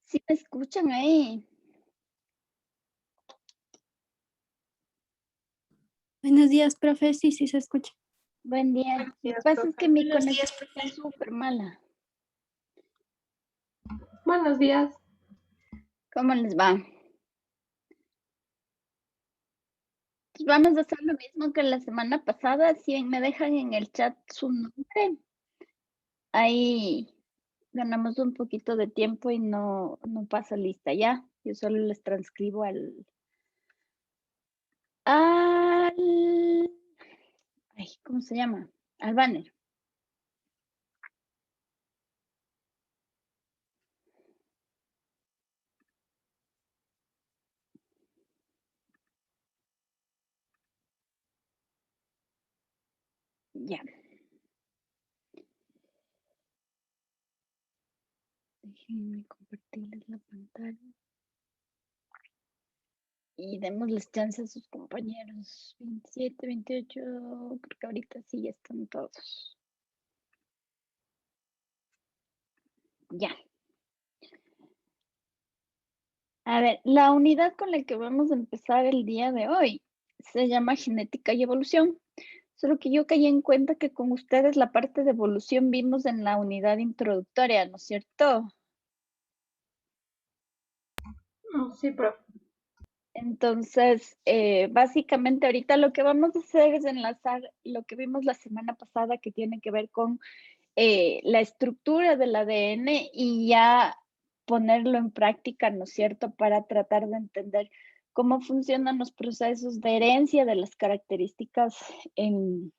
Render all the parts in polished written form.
Sí me escuchan ahí. Buenos días, profe. Sí, sí se escucha. Buen día. Buenos Lo que días, pasa es que profe. mi Buenos conexión días, profe. está súper mala. Buenos días. ¿Cómo les va? Pues vamos a hacer lo mismo que la semana pasada. Si me dejan en el chat su nombre, ahí ganamos un poquito de tiempo y no pasa lista ya. Yo solo les transcribo al, ay, ¿cómo se llama? Al banner. Ya. Déjenme compartirles la pantalla. Y démosles chance a sus compañeros. 27, 28, creo que ahorita sí ya están todos. Ya. A ver, la unidad con la que vamos a empezar el día de hoy se llama genética y evolución. Solo que yo caí en cuenta que con ustedes la parte de evolución vimos en la unidad introductoria, ¿no es cierto? Sí, profe. Entonces, básicamente ahorita lo que vamos a hacer es enlazar lo que vimos la semana pasada que tiene que ver con la estructura del ADN y ya ponerlo en práctica, ¿no es cierto?, para tratar de entender cómo funcionan los procesos de herencia de las características en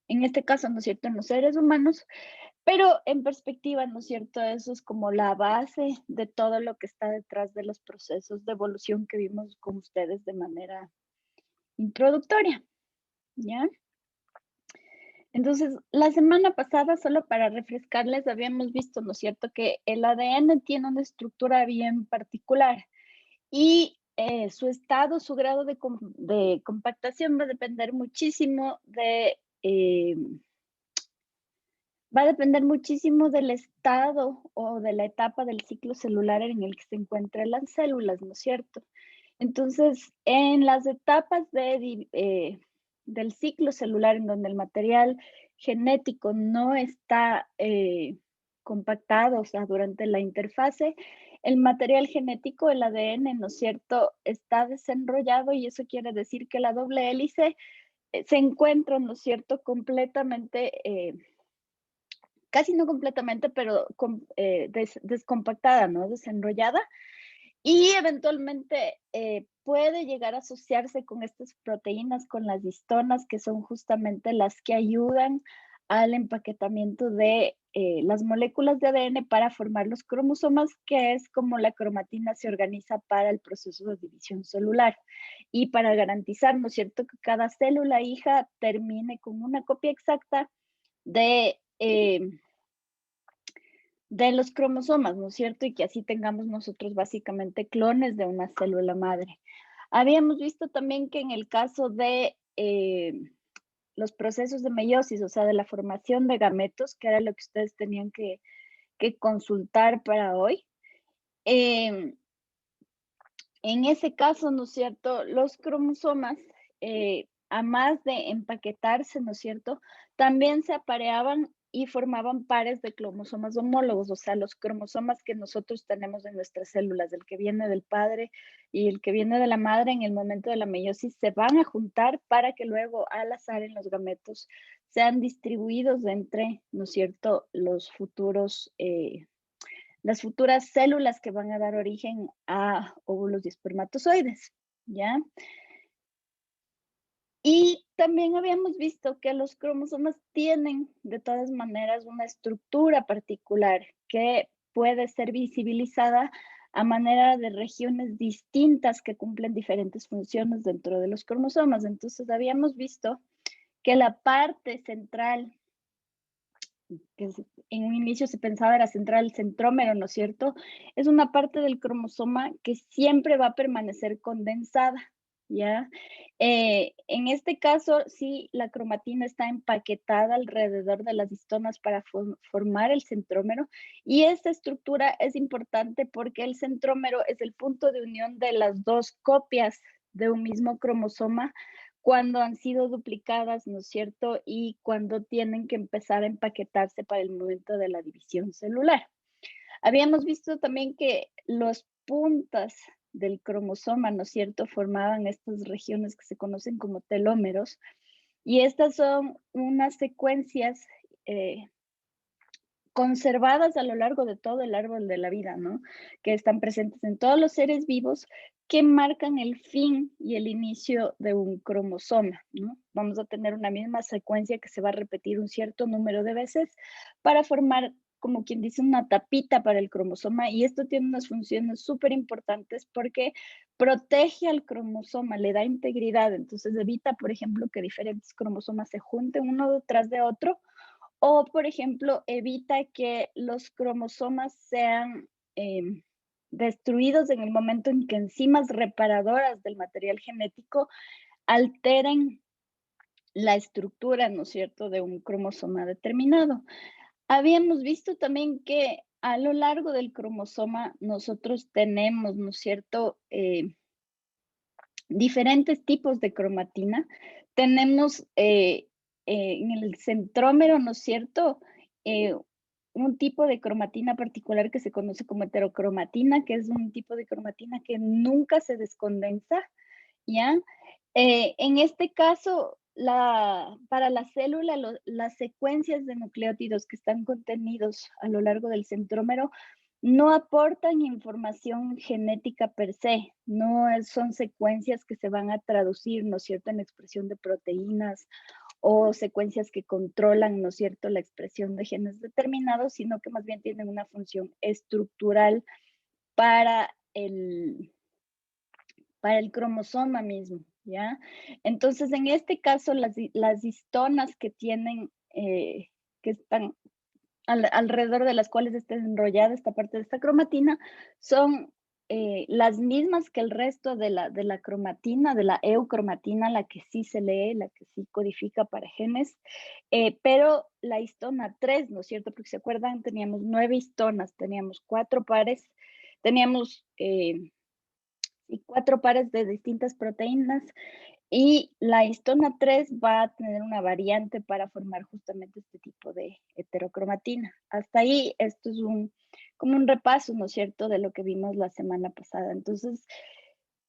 este caso, ¿no es cierto?, en los seres humanos, pero en perspectiva, ¿no es cierto?, eso es como la base de todo lo que está detrás de los procesos de evolución que vimos con ustedes de manera introductoria, ¿ya? Entonces, la semana pasada, solo para refrescarles, habíamos visto, ¿no es cierto?, que el ADN tiene una estructura bien particular y su estado, su grado de compactación va a depender muchísimo va a depender muchísimo del estado o de la etapa del ciclo celular en el que se encuentran las células, ¿no es cierto? Entonces, en las etapas del ciclo celular en donde el material genético no está compactado, o sea, durante la interfase, el material genético, el ADN, ¿no es cierto?, está desenrollado y eso quiere decir que la doble hélice se encuentra, ¿no es cierto?, completamente casi no completamente, pero descompactada, ¿no? Desenrollada. Y eventualmente puede llegar a asociarse con estas proteínas, con las histonas, que son justamente las que ayudan al empaquetamiento de las moléculas de ADN para formar los cromosomas, que es como la cromatina se organiza para el proceso de división celular y para garantizar, ¿no es cierto?, que cada célula hija termine con una copia exacta de, de los cromosomas, ¿no es cierto? Y que así tengamos nosotros básicamente clones de una célula madre. Habíamos visto también que en el caso de los procesos de meiosis, o sea, de la formación de gametos, que era lo que ustedes tenían que consultar para hoy, eh, en ese caso, ¿no es cierto? Los cromosomas, a más de empaquetarse, ¿no es cierto? También se apareaban y formaban pares de cromosomas homólogos, o sea, los cromosomas que nosotros tenemos en nuestras células, el que viene del padre y el que viene de la madre en el momento de la meiosis, se van a juntar para que luego al azar en los gametos sean distribuidos entre, ¿no es cierto?, las futuras células que van a dar origen a óvulos y espermatozoides, ¿ya? Y también habíamos visto que los cromosomas tienen, de todas maneras, una estructura particular que puede ser visibilizada a manera de regiones distintas que cumplen diferentes funciones dentro de los cromosomas. Entonces, habíamos visto que la parte central que en un inicio se pensaba era central el centrómero, ¿no es cierto? Es una parte del cromosoma que siempre va a permanecer condensada, ¿ya? En este caso, sí, la cromatina está empaquetada alrededor de las histonas para formar el centrómero, y esta estructura es importante porque el centrómero es el punto de unión de las dos copias de un mismo cromosoma cuando han sido duplicadas, ¿no es cierto? Y cuando tienen que empezar a empaquetarse para el momento de la división celular. Habíamos visto también que los puntas del cromosoma, ¿no es cierto?, formaban estas regiones que se conocen como telómeros, y estas son unas secuencias conservadas a lo largo de todo el árbol de la vida, ¿no? Que están presentes en todos los seres vivos, que marcan el fin y el inicio de un cromosoma, ¿no? Vamos a tener una misma secuencia que se va a repetir un cierto número de veces para formar, como quien dice, una tapita para el cromosoma, y esto tiene unas funciones súper importantes porque protege al cromosoma, le da integridad, entonces evita, por ejemplo, que diferentes cromosomas se junten uno detrás de otro, o, por ejemplo, evita que los cromosomas sean destruidos en el momento en que enzimas reparadoras del material genético alteren la estructura, ¿no es cierto?, de un cromosoma determinado. Habíamos visto también que a lo largo del cromosoma nosotros tenemos, ¿no es cierto?, diferentes tipos de cromatina. Tenemos en el centrómero, ¿no es cierto?, Eh, un tipo de cromatina particular que se conoce como heterocromatina, que es un tipo de cromatina que nunca se descondensa, ¿ya? En este caso, para la célula, las secuencias de nucleótidos que están contenidos a lo largo del centrómero no aportan información genética per se, no son secuencias que se van a traducir, ¿no es cierto?, en la expresión de proteínas o secuencias que controlan, ¿no es cierto?, la expresión de genes determinados, sino que más bien tienen una función estructural para el cromosoma mismo, ¿ya? Entonces, en este caso, las histonas que tienen, que están alrededor de las cuales está enrollada esta parte de esta cromatina, son las mismas que el resto de la cromatina, de la eucromatina, la que sí se lee, la que sí codifica para genes, pero la histona 3, ¿no es cierto? Porque se acuerdan, teníamos 9 histonas, teníamos 4 pares, teníamos y 4 pares de distintas proteínas, y la histona 3 va a tener una variante para formar justamente este tipo de heterocromatina. Hasta ahí, esto es como un repaso, ¿no es cierto?, de lo que vimos la semana pasada. Entonces,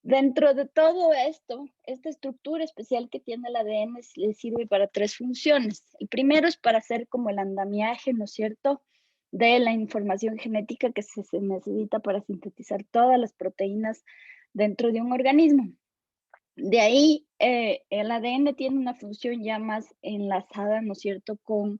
dentro de todo esto, esta estructura especial que tiene el ADN le sirve para 3 funciones. El primero es para hacer como el andamiaje, ¿no es cierto?, de la información genética que se necesita para sintetizar todas las proteínas dentro de un organismo. De ahí, el ADN tiene una función ya más enlazada, ¿no es cierto?, con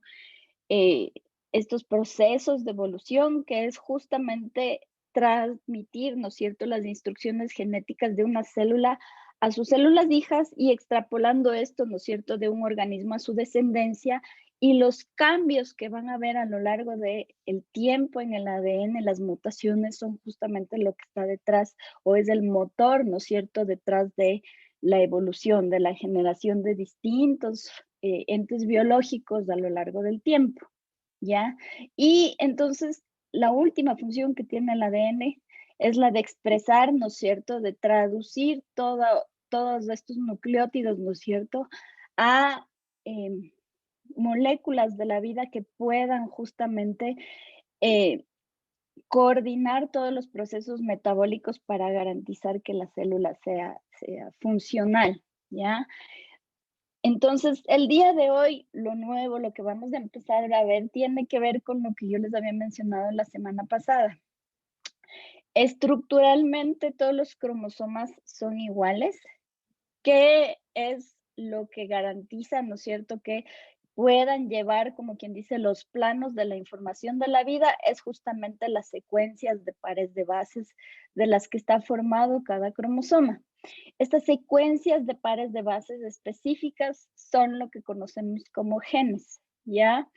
eh, estos procesos de evolución, que es justamente transmitir, ¿no es cierto?, las instrucciones genéticas de una célula a sus células hijas y extrapolando esto, ¿no es cierto?, de un organismo a su descendencia, y los cambios que van a haber a lo largo del tiempo en el ADN, las mutaciones son justamente lo que está detrás o es el motor, ¿no es cierto?, detrás de la evolución, de la generación de distintos entes biológicos a lo largo del tiempo, ¿ya? Y entonces, la última función que tiene el ADN es la de expresar, ¿no es cierto?, de traducir todos estos nucleótidos, ¿no es cierto?, a moléculas de la vida que puedan justamente eh, coordinar todos los procesos metabólicos para garantizar que la célula sea funcional, ¿ya? Entonces, el día de hoy, lo nuevo, lo que vamos a empezar a ver, tiene que ver con lo que yo les había mencionado la semana pasada. Estructuralmente, todos los cromosomas son iguales, que es lo que garantiza, ¿no es cierto?, que puedan llevar, como quien dice, los planos de la información de la vida, es justamente las secuencias de pares de bases de las que está formado cada cromosoma. Estas secuencias de pares de bases específicas son lo que conocemos como genes, ¿ya?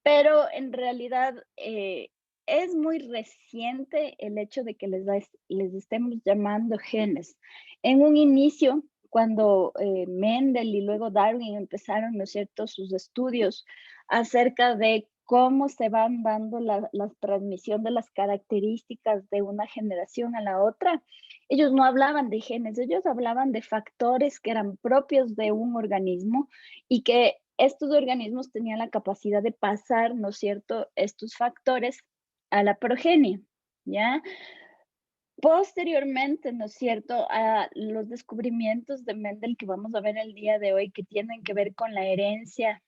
Pero en realidad es muy reciente el hecho de que les estemos llamando genes. En un inicio, cuando Mendel y luego Darwin empezaron, ¿no es cierto?, sus estudios acerca de cómo se van dando la transmisión de las características de una generación a la otra. Ellos no hablaban de genes, ellos hablaban de factores que eran propios de un organismo y que estos organismos tenían la capacidad de pasar, ¿no es cierto?, estos factores a la progenie, ¿ya? Posteriormente, ¿no es cierto?, a los descubrimientos de Mendel que vamos a ver el día de hoy, que tienen que ver con la herencia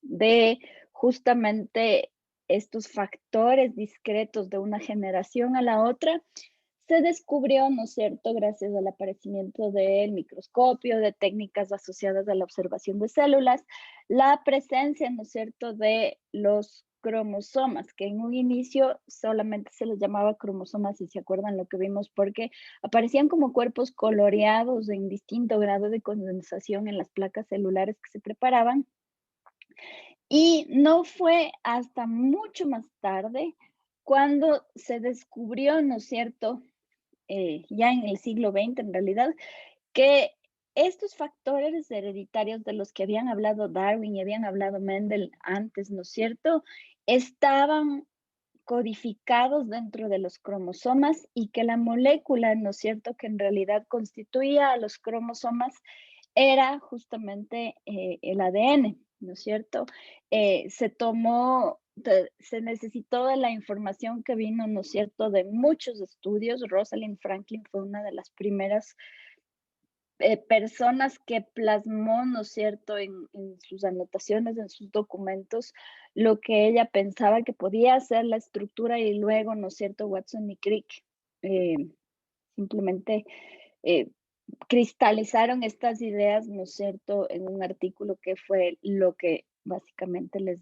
de justamente estos factores discretos de una generación a la otra, se descubrió, ¿no es cierto?, gracias al aparecimiento del microscopio, de técnicas asociadas a la observación de células, la presencia, ¿no es cierto?, de los cromosomas, que en un inicio solamente se les llamaba cromosomas, si se acuerdan lo que vimos, porque aparecían como cuerpos coloreados en distinto grado de condensación en las placas celulares que se preparaban. Y no fue hasta mucho más tarde cuando se descubrió, ¿no es cierto?, ya en el siglo XX en realidad, que estos factores hereditarios de los que habían hablado Darwin y habían hablado Mendel antes, ¿no es cierto?, estaban codificados dentro de los cromosomas y que la molécula, ¿no es cierto?, que en realidad constituía a los cromosomas era justamente el ADN, ¿no es cierto? Se necesitó de la información que vino, ¿no es cierto?, de muchos estudios. Rosalind Franklin fue una de las primeras personas que plasmó, ¿no es cierto?, en sus anotaciones, en sus documentos, lo que ella pensaba que podía ser la estructura y luego, ¿no es cierto?, Watson y Crick eh, simplemente eh, cristalizaron estas ideas, ¿no es cierto?, en un artículo que fue lo que básicamente les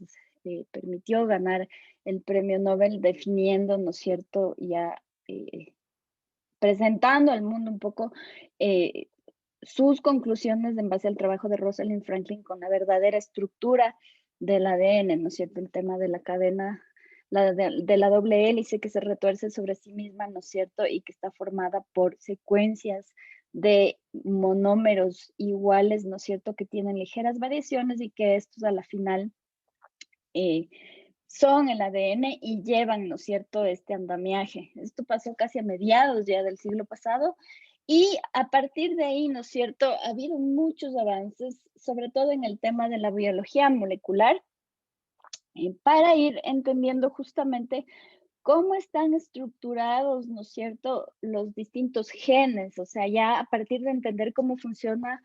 permitió ganar el premio Nobel, definiendo, ¿no es cierto?, ya presentando al mundo un poco eh, sus conclusiones en base al trabajo de Rosalind Franklin con la verdadera estructura del ADN, ¿no es cierto? El tema de la cadena, de la doble hélice que se retuerce sobre sí misma, ¿no es cierto? Y que está formada por secuencias de monómeros iguales, ¿no es cierto? Que tienen ligeras variaciones y que estos a la final eh, son el ADN y llevan, ¿no es cierto?, este andamiaje. Esto pasó casi a mediados ya del siglo pasado y a partir de ahí, ¿no es cierto?, ha habido muchos avances, sobre todo en el tema de la biología molecular, para ir entendiendo justamente cómo están estructurados, ¿no es cierto?, los distintos genes. O sea, ya a partir de entender cómo funciona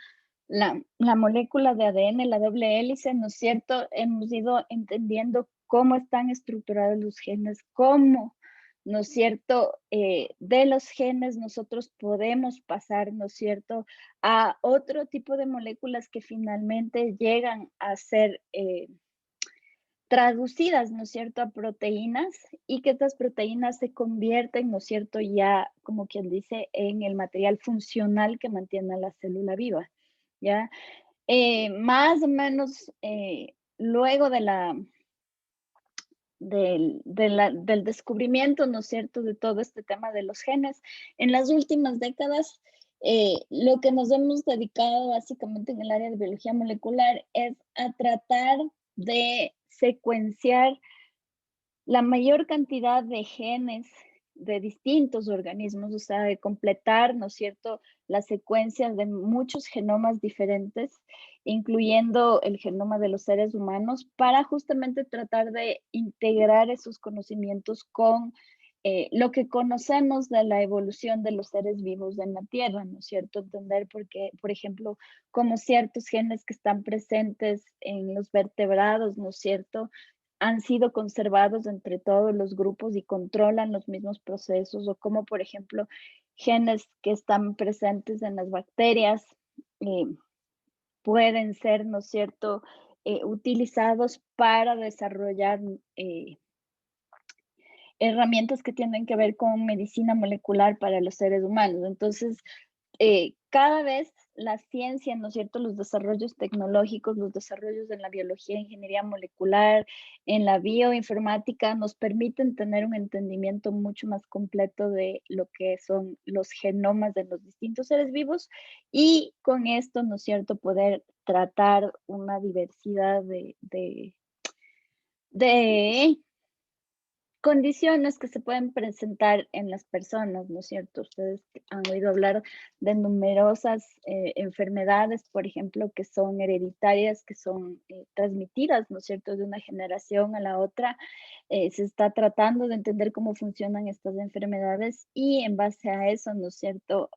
la molécula de ADN, la doble hélice, ¿no es cierto?, hemos ido entendiendo cómo están estructurados los genes, cómo, ¿no es cierto?, de los genes nosotros podemos pasar, ¿no es cierto?, a otro tipo de moléculas que finalmente llegan a ser traducidas, ¿no es cierto?, a proteínas y que estas proteínas se convierten, ¿no es cierto?, ya como quien dice, en el material funcional que mantiene a la célula viva, ¿ya? Más o menos luego del descubrimiento, ¿no es cierto?, de todo este tema de los genes, en las últimas décadas, lo que nos hemos dedicado básicamente en el área de biología molecular es a tratar de secuenciar la mayor cantidad de genes de distintos organismos, o sea, de completar, ¿no es cierto?, las secuencias de muchos genomas diferentes, incluyendo el genoma de los seres humanos, para justamente tratar de integrar esos conocimientos con lo que conocemos de la evolución de los seres vivos en la Tierra, ¿no es cierto? Entender por qué, por ejemplo, cómo ciertos genes que están presentes en los vertebrados, ¿no es cierto?, han sido conservados entre todos los grupos y controlan los mismos procesos, o como por ejemplo genes que están presentes en las bacterias eh, pueden ser, ¿no es cierto?, utilizados para desarrollar herramientas que tienen que ver con medicina molecular para los seres humanos. Entonces, cada vez la ciencia, ¿no es cierto?, los desarrollos tecnológicos, los desarrollos en la biología, ingeniería molecular, en la bioinformática, nos permiten tener un entendimiento mucho más completo de lo que son los genomas de los distintos seres vivos y con esto, ¿no es cierto?, poder tratar una diversidad de condiciones que se pueden presentar en las personas, ¿no es cierto? Ustedes han oído hablar de numerosas enfermedades, por ejemplo, que son hereditarias, que son transmitidas, ¿no es cierto?, de una generación a la otra. Se está tratando de entender cómo funcionan estas enfermedades y en base a eso, ¿no es cierto?,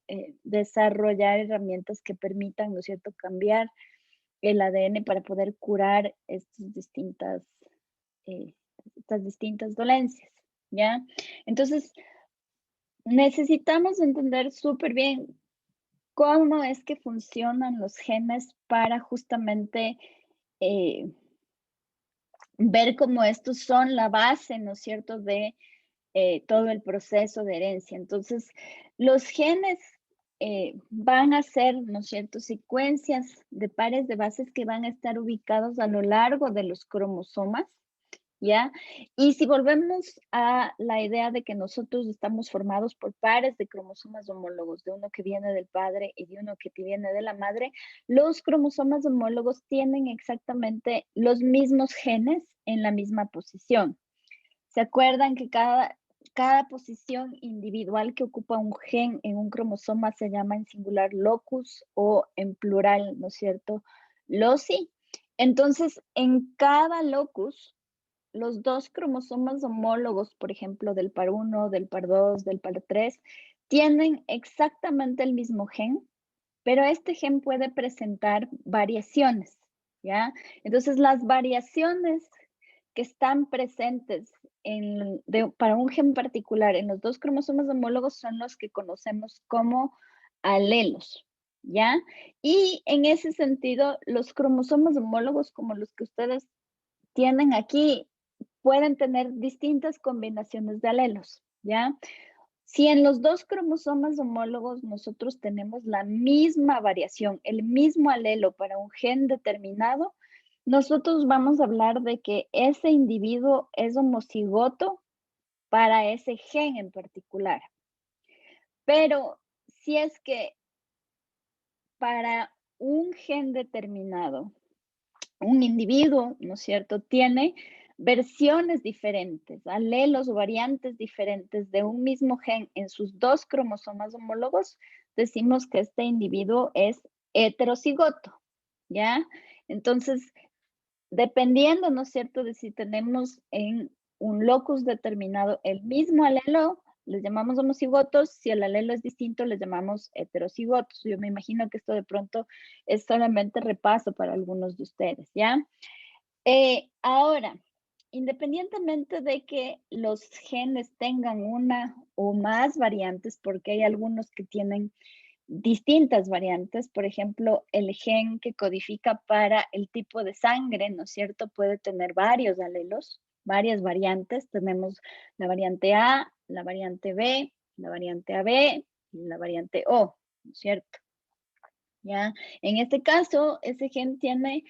desarrollar herramientas que permitan, ¿no es cierto?, cambiar el ADN para poder curar eh, estas distintas dolencias, ¿ya? Entonces, necesitamos entender súper bien cómo es que funcionan los genes para justamente eh, ver cómo estos son la base, ¿no es cierto?, de todo el proceso de herencia. Entonces, los genes van a ser, ¿no es cierto?, secuencias de pares de bases que van a estar ubicados a lo largo de los cromosomas, ¿ya? Y si volvemos a la idea de que nosotros estamos formados por pares de cromosomas homólogos, de uno que viene del padre y de uno que viene de la madre, los cromosomas homólogos tienen exactamente los mismos genes en la misma posición. ¿Se acuerdan que cada posición individual que ocupa un gen en un cromosoma se llama en singular locus o en plural, ¿no es cierto?, loci? Entonces, en cada locus, los dos cromosomas homólogos, por ejemplo, del par 1, del par 2, del par 3, tienen exactamente el mismo gen, pero este gen puede presentar variaciones, ¿ya? Entonces, las variaciones que están presentes para un gen particular en los dos cromosomas homólogos son los que conocemos como alelos, ¿ya? Y en ese sentido, los cromosomas homólogos como los que ustedes tienen aquí pueden tener distintas combinaciones de alelos, ¿ya? Si en los dos cromosomas homólogos nosotros tenemos la misma variación, el mismo alelo para un gen determinado, nosotros vamos a hablar de que ese individuo es homocigoto para ese gen en particular. Pero si es que para un gen determinado, un individuo, ¿no es cierto?, tiene versiones diferentes, alelos o variantes diferentes de un mismo gen en sus dos cromosomas homólogos, decimos que este individuo es heterocigoto, ¿ya? Entonces, dependiendo, ¿no es cierto?, de si tenemos en un locus determinado el mismo alelo, les llamamos homocigotos, si el alelo es distinto, les llamamos heterocigotos. Yo me imagino que esto de pronto es solamente repaso para algunos de ustedes, ¿ya? Ahora, independientemente de que los genes tengan una o más variantes, porque hay algunos que tienen distintas variantes, por ejemplo, el gen que codifica para el tipo de sangre, ¿no es cierto?, puede tener varios alelos, varias variantes. Tenemos la variante A, la variante B, la variante AB y la variante O, ¿no es cierto? ¿Ya? En este caso, ese gen tiene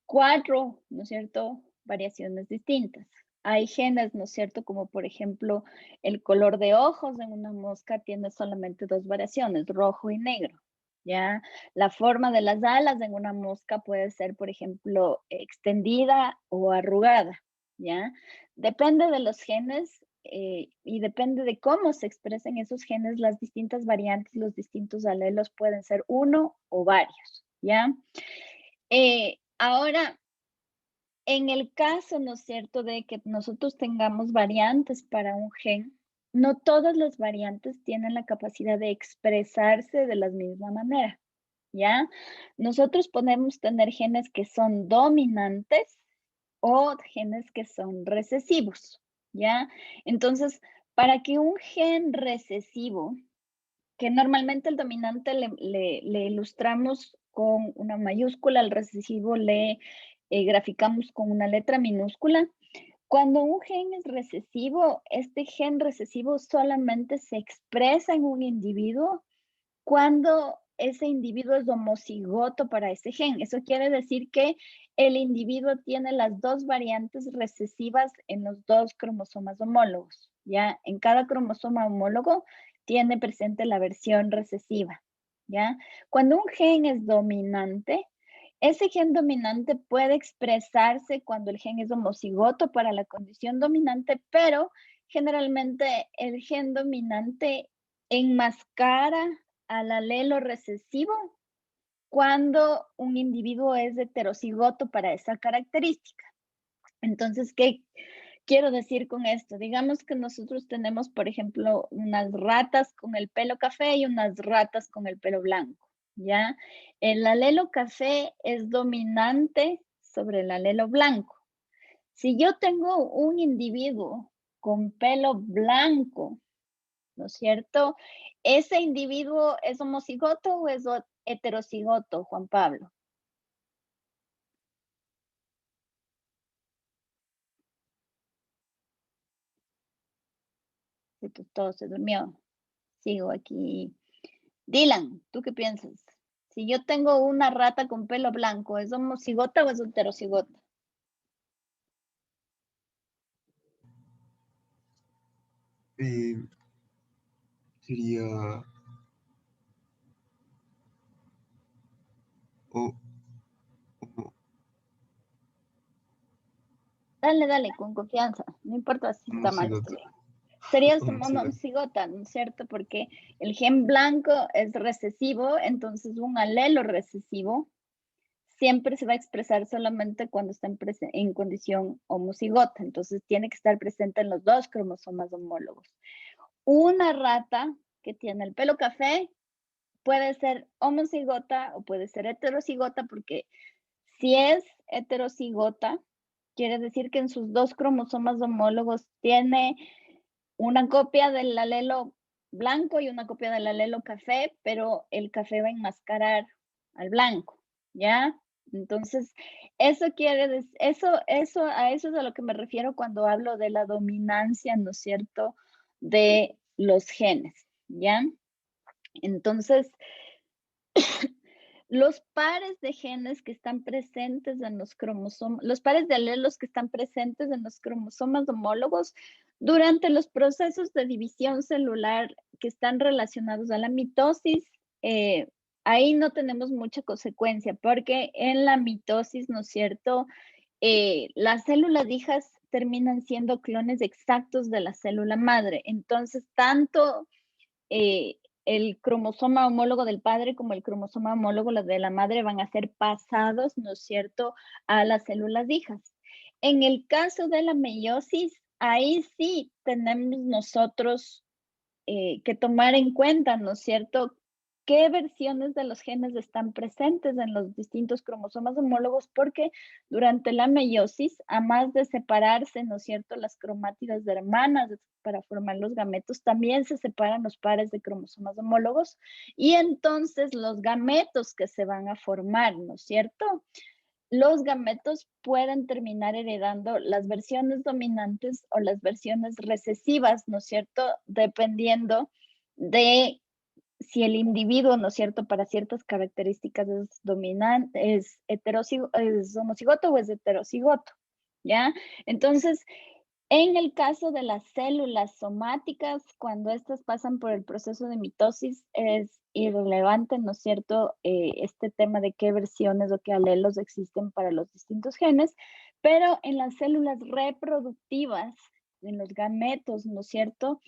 4, ¿no es cierto?, variaciones distintas. Hay genes, ¿no es cierto?, como por ejemplo el color de ojos en una mosca tiene solamente 2 variaciones, rojo y negro, ¿ya? La forma de las alas en una mosca puede ser, por ejemplo, extendida o arrugada, ¿ya? Depende de los genes y depende de cómo se expresen esos genes, las distintas variantes, los distintos alelos pueden ser uno o varios, ¿ya? Ahora, en el caso, ¿no es cierto?, de que nosotros tengamos variantes para un gen, no todas las variantes tienen la capacidad de expresarse de la misma manera, ¿ya? Nosotros podemos tener genes que son dominantes o genes que son recesivos, ¿ya? Entonces, para que un gen recesivo, que normalmente el dominante le ilustramos con una mayúscula, el recesivo le graficamos con una letra minúscula. Cuando un gen es recesivo, este gen recesivo solamente se expresa en un individuo cuando ese individuo es homocigoto para ese gen. Eso quiere decir que el individuo tiene las dos variantes recesivas en los dos cromosomas homólogos. ¿Ya? En cada cromosoma homólogo tiene presente la versión recesiva. ¿Ya? Cuando un gen es dominante, ese gen dominante puede expresarse cuando el gen es homocigoto para la condición dominante, pero generalmente el gen dominante enmascara al alelo recesivo cuando un individuo es heterocigoto para esa característica. Entonces, ¿qué quiero decir con esto? Digamos que nosotros tenemos, por ejemplo, unas ratas con el pelo café y unas ratas con el pelo blanco, ¿ya? El alelo café es dominante sobre el alelo blanco. Si yo tengo un individuo con pelo blanco, ¿no es cierto? ¿Ese individuo es homocigoto o es heterocigoto, Juan Pablo? Todo se durmió. Sigo aquí. Dylan, ¿tú qué piensas? Si yo tengo una rata con pelo blanco, ¿es homocigota o es heterocigota? Sería o, o- Dale, con confianza. No importa si está mal homocigota. esto. Sería Homocigota. homocigota, ¿no es cierto? Porque el gen blanco es recesivo, entonces un alelo recesivo siempre se va a expresar solamente cuando está en condición homocigota. Entonces tiene que estar presente en los dos cromosomas homólogos. Una rata que tiene el pelo café puede ser homocigota o puede ser heterocigota, porque si es heterocigota, quiere decir que en sus dos cromosomas homólogos tiene una copia del alelo blanco y una copia del alelo café, pero el café va a enmascarar al blanco, ¿ya? Entonces, eso quiere decir, a eso es a lo que me refiero cuando hablo de la dominancia, ¿no es cierto?, de los genes, ¿ya? Entonces, los pares de genes que están presentes en los cromosomas, los pares de alelos que están presentes en los cromosomas homólogos durante los procesos de división celular que están relacionados a la mitosis, ahí no tenemos mucha consecuencia, porque en la mitosis, ¿no es cierto?, las células hijas terminan siendo clones exactos de la célula madre. Entonces, tanto el cromosoma homólogo del padre como el cromosoma homólogo de la madre van a ser pasados, ¿no es cierto?, a las células hijas. En el caso de la meiosis, ahí sí tenemos nosotros que tomar en cuenta, ¿no es cierto?, qué versiones de los genes están presentes en los distintos cromosomas homólogos, porque durante la meiosis, a más de separarse, ¿no es cierto?, las cromátidas hermanas para formar los gametos, también se separan los pares de cromosomas homólogos, y entonces los gametos que se van a formar, ¿no es cierto?, los gametos pueden terminar heredando las versiones dominantes o las versiones recesivas, ¿no es cierto?, dependiendo de si el individuo, ¿no es cierto?, para ciertas características es dominante, es homocigoto o es heterocigoto, ¿ya? Entonces, en el caso de las células somáticas, cuando estas pasan por el proceso de mitosis, es irrelevante, ¿no es cierto?, este tema de qué versiones o qué alelos existen para los distintos genes, pero en las células reproductivas, en los gametos, ¿no es cierto?,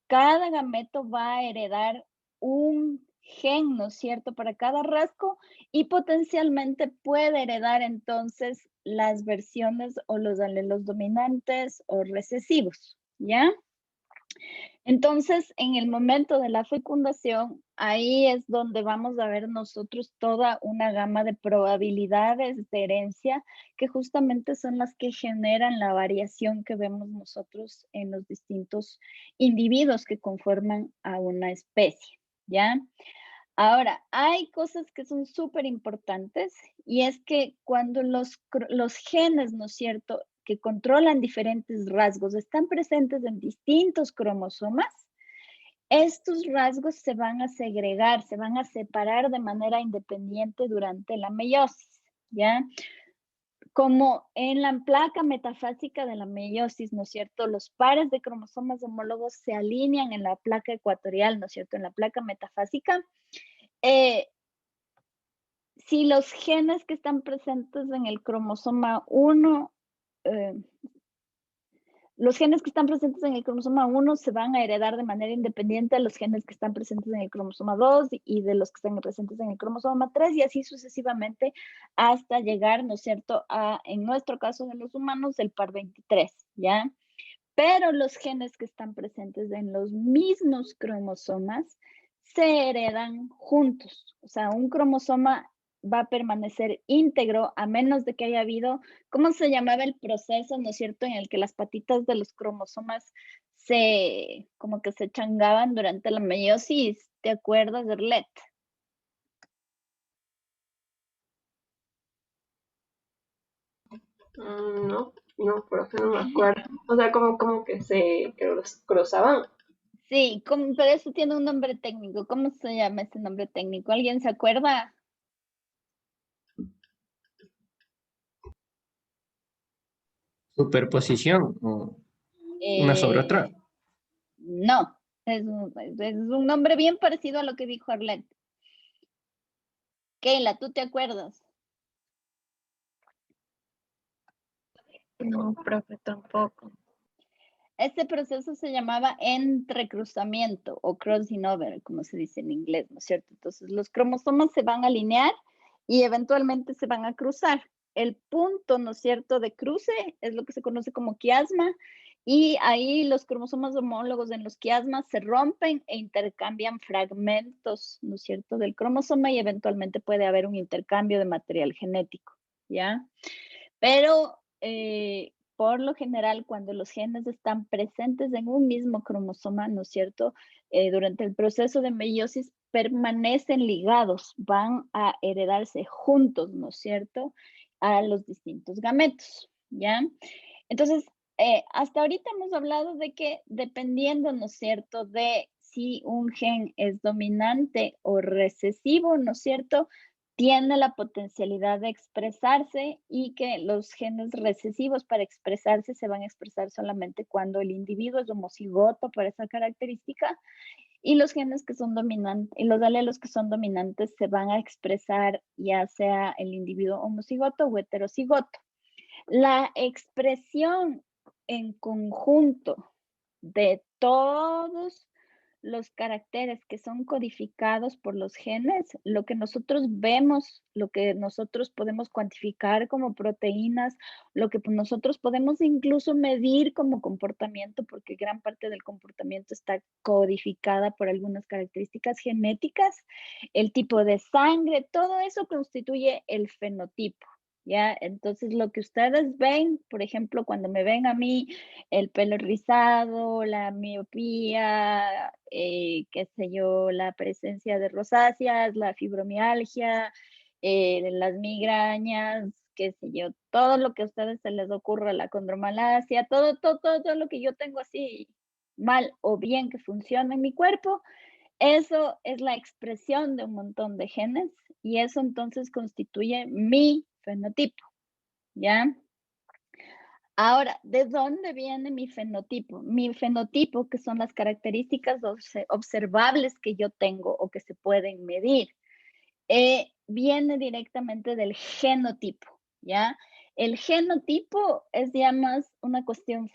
cada gameto va a heredar un gen, ¿no es cierto?, para cada rasgo, y potencialmente puede heredar entonces las versiones o los alelos dominantes o recesivos, ¿ya? Entonces, en el momento de la fecundación, ahí es donde vamos a ver nosotros toda una gama de probabilidades de herencia que justamente son las que generan la variación que vemos nosotros en los distintos individuos que conforman a una especie, ¿ya? Ahora, hay cosas que son súper importantes y es que cuando los genes, ¿no es cierto?, que controlan diferentes rasgos están presentes en distintos cromosomas, estos rasgos se van a segregar, se van a separar de manera independiente durante la meiosis, ¿ya? Como en la placa metafásica de la meiosis, ¿no es cierto? Los pares de cromosomas homólogos se alinean en la placa ecuatorial, ¿no es cierto? En la placa metafásica. Si los genes que están presentes en el cromosoma 1, los genes que están presentes en el cromosoma 1 se van a heredar de manera independiente a los genes que están presentes en el cromosoma 2 y de los que están presentes en el cromosoma 3 y así sucesivamente hasta llegar, ¿no es cierto?, a, en nuestro caso de los humanos, el par 23, ¿ya? Pero los genes que están presentes en los mismos cromosomas se heredan juntos. O sea, un cromosoma va a permanecer íntegro a menos de que haya habido, ¿cómo se llamaba el proceso, no es cierto?, en el que las patitas de los cromosomas como que se changaban durante la meiosis. ¿Te acuerdas, Erlet? No, no, profe, no me acuerdo. O sea, como que se cruzaban. Sí, pero eso tiene un nombre técnico. ¿Cómo se llama ese nombre técnico? ¿Alguien se acuerda? Superposición, una sobre otra. No, es un nombre bien parecido a lo que dijo Arlette. Keila, ¿tú te acuerdas? No, profe, tampoco. Este proceso se llamaba entrecruzamiento o crossing over, como se dice en inglés, ¿no es cierto? Entonces, los cromosomas se van a alinear y eventualmente se van a cruzar. El punto, ¿no es cierto?, de cruce es lo que se conoce como quiasma y ahí los cromosomas homólogos en los quiasmas se rompen e intercambian fragmentos, ¿no es cierto?, del cromosoma y eventualmente puede haber un intercambio de material genético, ¿ya? Pero por lo general, cuando los genes están presentes en un mismo cromosoma, ¿no es cierto? Durante el proceso de meiosis permanecen ligados, van a heredarse juntos, ¿no es cierto? A los distintos gametos, ¿ya? Entonces, hasta ahorita hemos hablado de que dependiendo, ¿no es cierto?, de si un gen es dominante o recesivo, ¿no es cierto?, tiene la potencialidad de expresarse y que los genes recesivos para expresarse se van a expresar solamente cuando el individuo es homocigoto por esa característica y los genes que son dominantes y los alelos que son dominantes se van a expresar ya sea el individuo homocigoto o heterocigoto. La expresión en conjunto de todos los caracteres que son codificados por los genes, lo que nosotros vemos, lo que nosotros podemos cuantificar como proteínas, lo que nosotros podemos incluso medir como comportamiento, porque gran parte del comportamiento está codificada por algunas características genéticas, el tipo de sangre, todo eso constituye el fenotipo. ¿Ya? Entonces, lo que ustedes ven, por ejemplo, cuando me ven a mí, el pelo rizado, la miopía, qué sé yo, la presencia de rosáceas, la fibromialgia, las migrañas, qué sé yo, todo lo que a ustedes se les ocurra, la condromalacia, todo lo que yo tengo así mal o bien que funciona en mi cuerpo, eso es la expresión de un montón de genes y eso entonces constituye mi fenotipo, ¿ya? Ahora, ¿de dónde viene mi fenotipo? Mi fenotipo, que son las características observables que yo tengo o que se pueden medir, viene directamente del genotipo, ¿ya? El genotipo es ya más una cuestión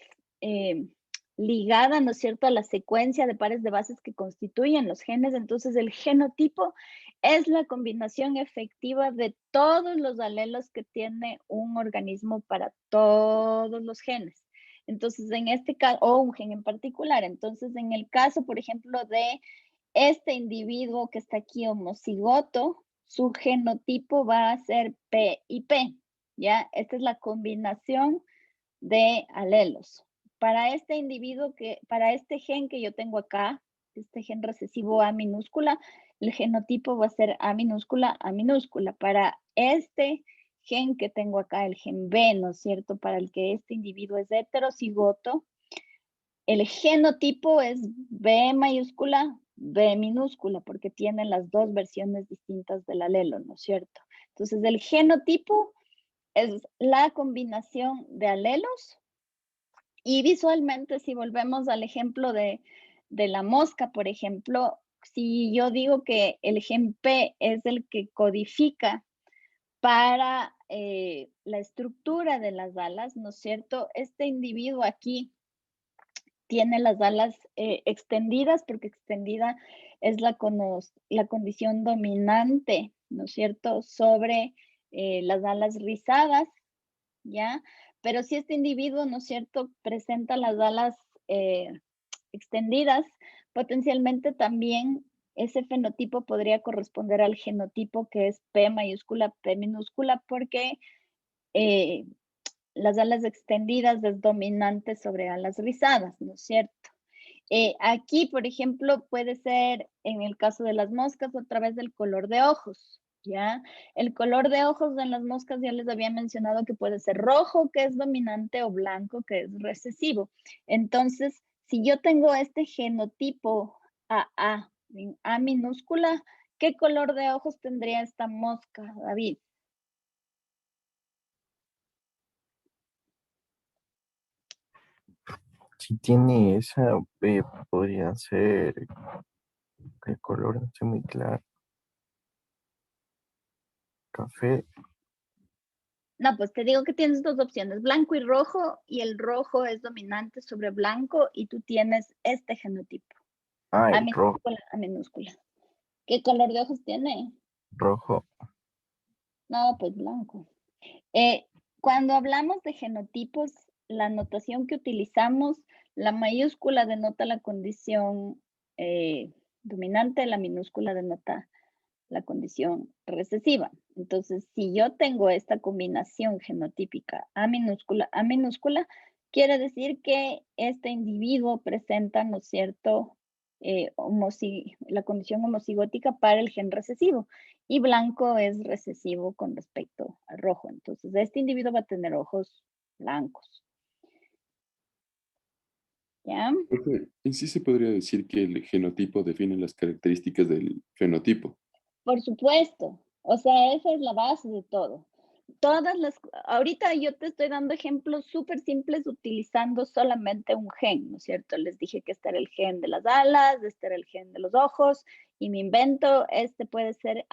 ligada, ¿no es cierto?, a la secuencia de pares de bases que constituyen los genes. Entonces, el genotipo es la combinación efectiva de todos los alelos que tiene un organismo para todos los genes. Entonces, en este caso, o un gen en particular. Entonces, en el caso, por ejemplo, de este individuo que está aquí homocigoto, su genotipo va a ser P y P, ¿ya? Esta es la combinación de alelos. Para este individuo para este gen que yo tengo acá, este gen recesivo A minúscula, el genotipo va a ser A minúscula, A minúscula. Para este gen que tengo acá, el gen B, ¿no es cierto? Para el que este individuo es heterocigoto, el genotipo es B mayúscula, B minúscula, porque tienen las dos versiones distintas del alelo, ¿no es cierto? Entonces, el genotipo es la combinación de alelos y visualmente, si volvemos al ejemplo de la mosca, por ejemplo, si yo digo que el gen P es el que codifica para la estructura de las alas, ¿no es cierto? Este individuo aquí tiene las alas extendidas, porque extendida es la condición dominante, ¿no es cierto?, sobre las alas rizadas, ¿ya? Pero si este individuo, ¿no es cierto?, presenta las alas extendidas, potencialmente también ese fenotipo podría corresponder al genotipo que es P mayúscula, P minúscula, porque las alas extendidas es dominante sobre alas rizadas, ¿no es cierto? Aquí, por ejemplo, puede ser, en el caso de las moscas, a través del color de ojos, ¿ya? El color de ojos en las moscas ya les había mencionado que puede ser rojo, que es dominante, o blanco, que es recesivo. Entonces, si yo tengo este genotipo AA, en A minúscula, ¿qué color de ojos tendría esta mosca, David? Si tiene esa, podría ser el color, no sé muy claro. Café. No, pues te digo que tienes dos opciones, blanco y rojo, y el rojo es dominante sobre blanco, y tú tienes este genotipo, Ah, A el rojo. minúscula, A minúscula. ¿Qué color de ojos tiene? Rojo. No, pues blanco. Cuando hablamos de genotipos, la notación que utilizamos, la mayúscula denota la condición dominante, la minúscula denota la condición recesiva. Entonces, si yo tengo esta combinación genotípica A minúscula, quiere decir que este individuo presenta, ¿no es cierto?, la condición homocigótica para el gen recesivo, y blanco es recesivo con respecto al rojo. Entonces, este individuo va a tener ojos blancos. ¿Ya? Profe, en sí se podría decir que el genotipo define las características del fenotipo. Por supuesto. O sea, esa es la base de todo. Ahorita yo te estoy dando ejemplos súper simples utilizando solamente un gen, ¿no es cierto? Les dije que este era el gen de las alas, este era el gen de los ojos, y me invento, este puede ser,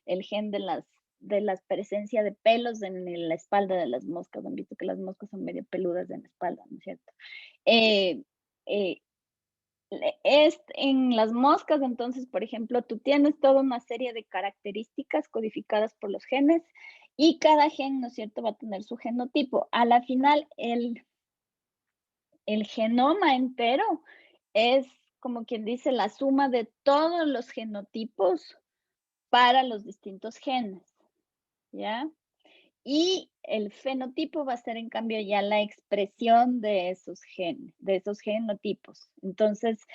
el gen de las presencia de pelos en la espalda de las moscas. Han visto que las moscas son medio peludas en la espalda, ¿no es cierto? En las moscas, entonces, por ejemplo, tú tienes toda una serie de características codificadas por los genes, y cada gen, ¿no es cierto?, va a tener su genotipo. A la final, el genoma entero es, como quien dice, la suma de todos los genotipos para los distintos genes, ¿ya? Y el fenotipo va a ser, en cambio, ya la expresión de esos genes, de esos genotipos. Entonces,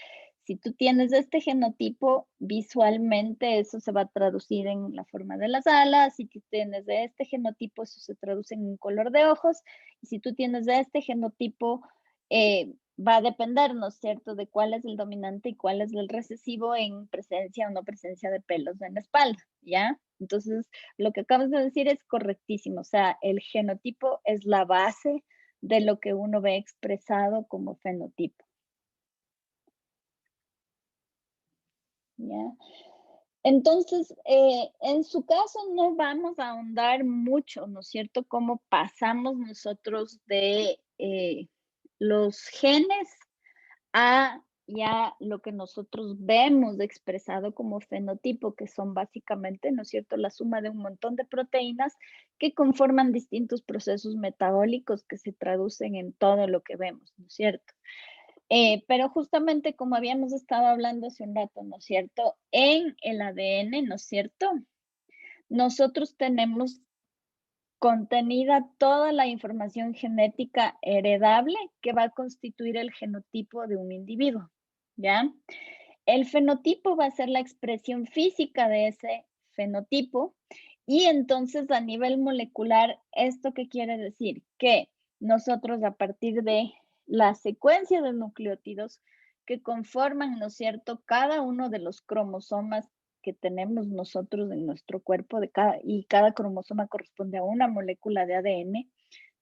si tú tienes este genotipo, visualmente eso se va a traducir en la forma de las alas. Si tú tienes de este genotipo, eso se traduce en un color de ojos. Y si tú tienes de este genotipo, va a depender, ¿no es cierto?, de cuál es el dominante y cuál es el recesivo en presencia o no presencia de pelos en la espalda, ¿ya? Entonces, lo que acabas de decir es correctísimo. O sea, el genotipo es la base de lo que uno ve expresado como fenotipo. ¿Ya? Entonces, en su caso no vamos a ahondar mucho, ¿no es cierto?, cómo pasamos nosotros de los genes a ya lo que nosotros vemos expresado como fenotipo, que son básicamente, ¿no es cierto?, la suma de un montón de proteínas que conforman distintos procesos metabólicos que se traducen en todo lo que vemos, ¿no es cierto? Pero justamente como habíamos estado hablando hace un rato, ¿no es cierto?, en el ADN, ¿no es cierto?, nosotros tenemos contenida toda la información genética heredable que va a constituir el genotipo de un individuo, ¿ya? El fenotipo va a ser la expresión física de ese fenotipo, y entonces a nivel molecular, ¿esto qué quiere decir? Que nosotros, a partir de la secuencia de nucleótidos que conforman, ¿no es cierto?, cada uno de los cromosomas que tenemos nosotros en nuestro cuerpo y cada cromosoma corresponde a una molécula de ADN,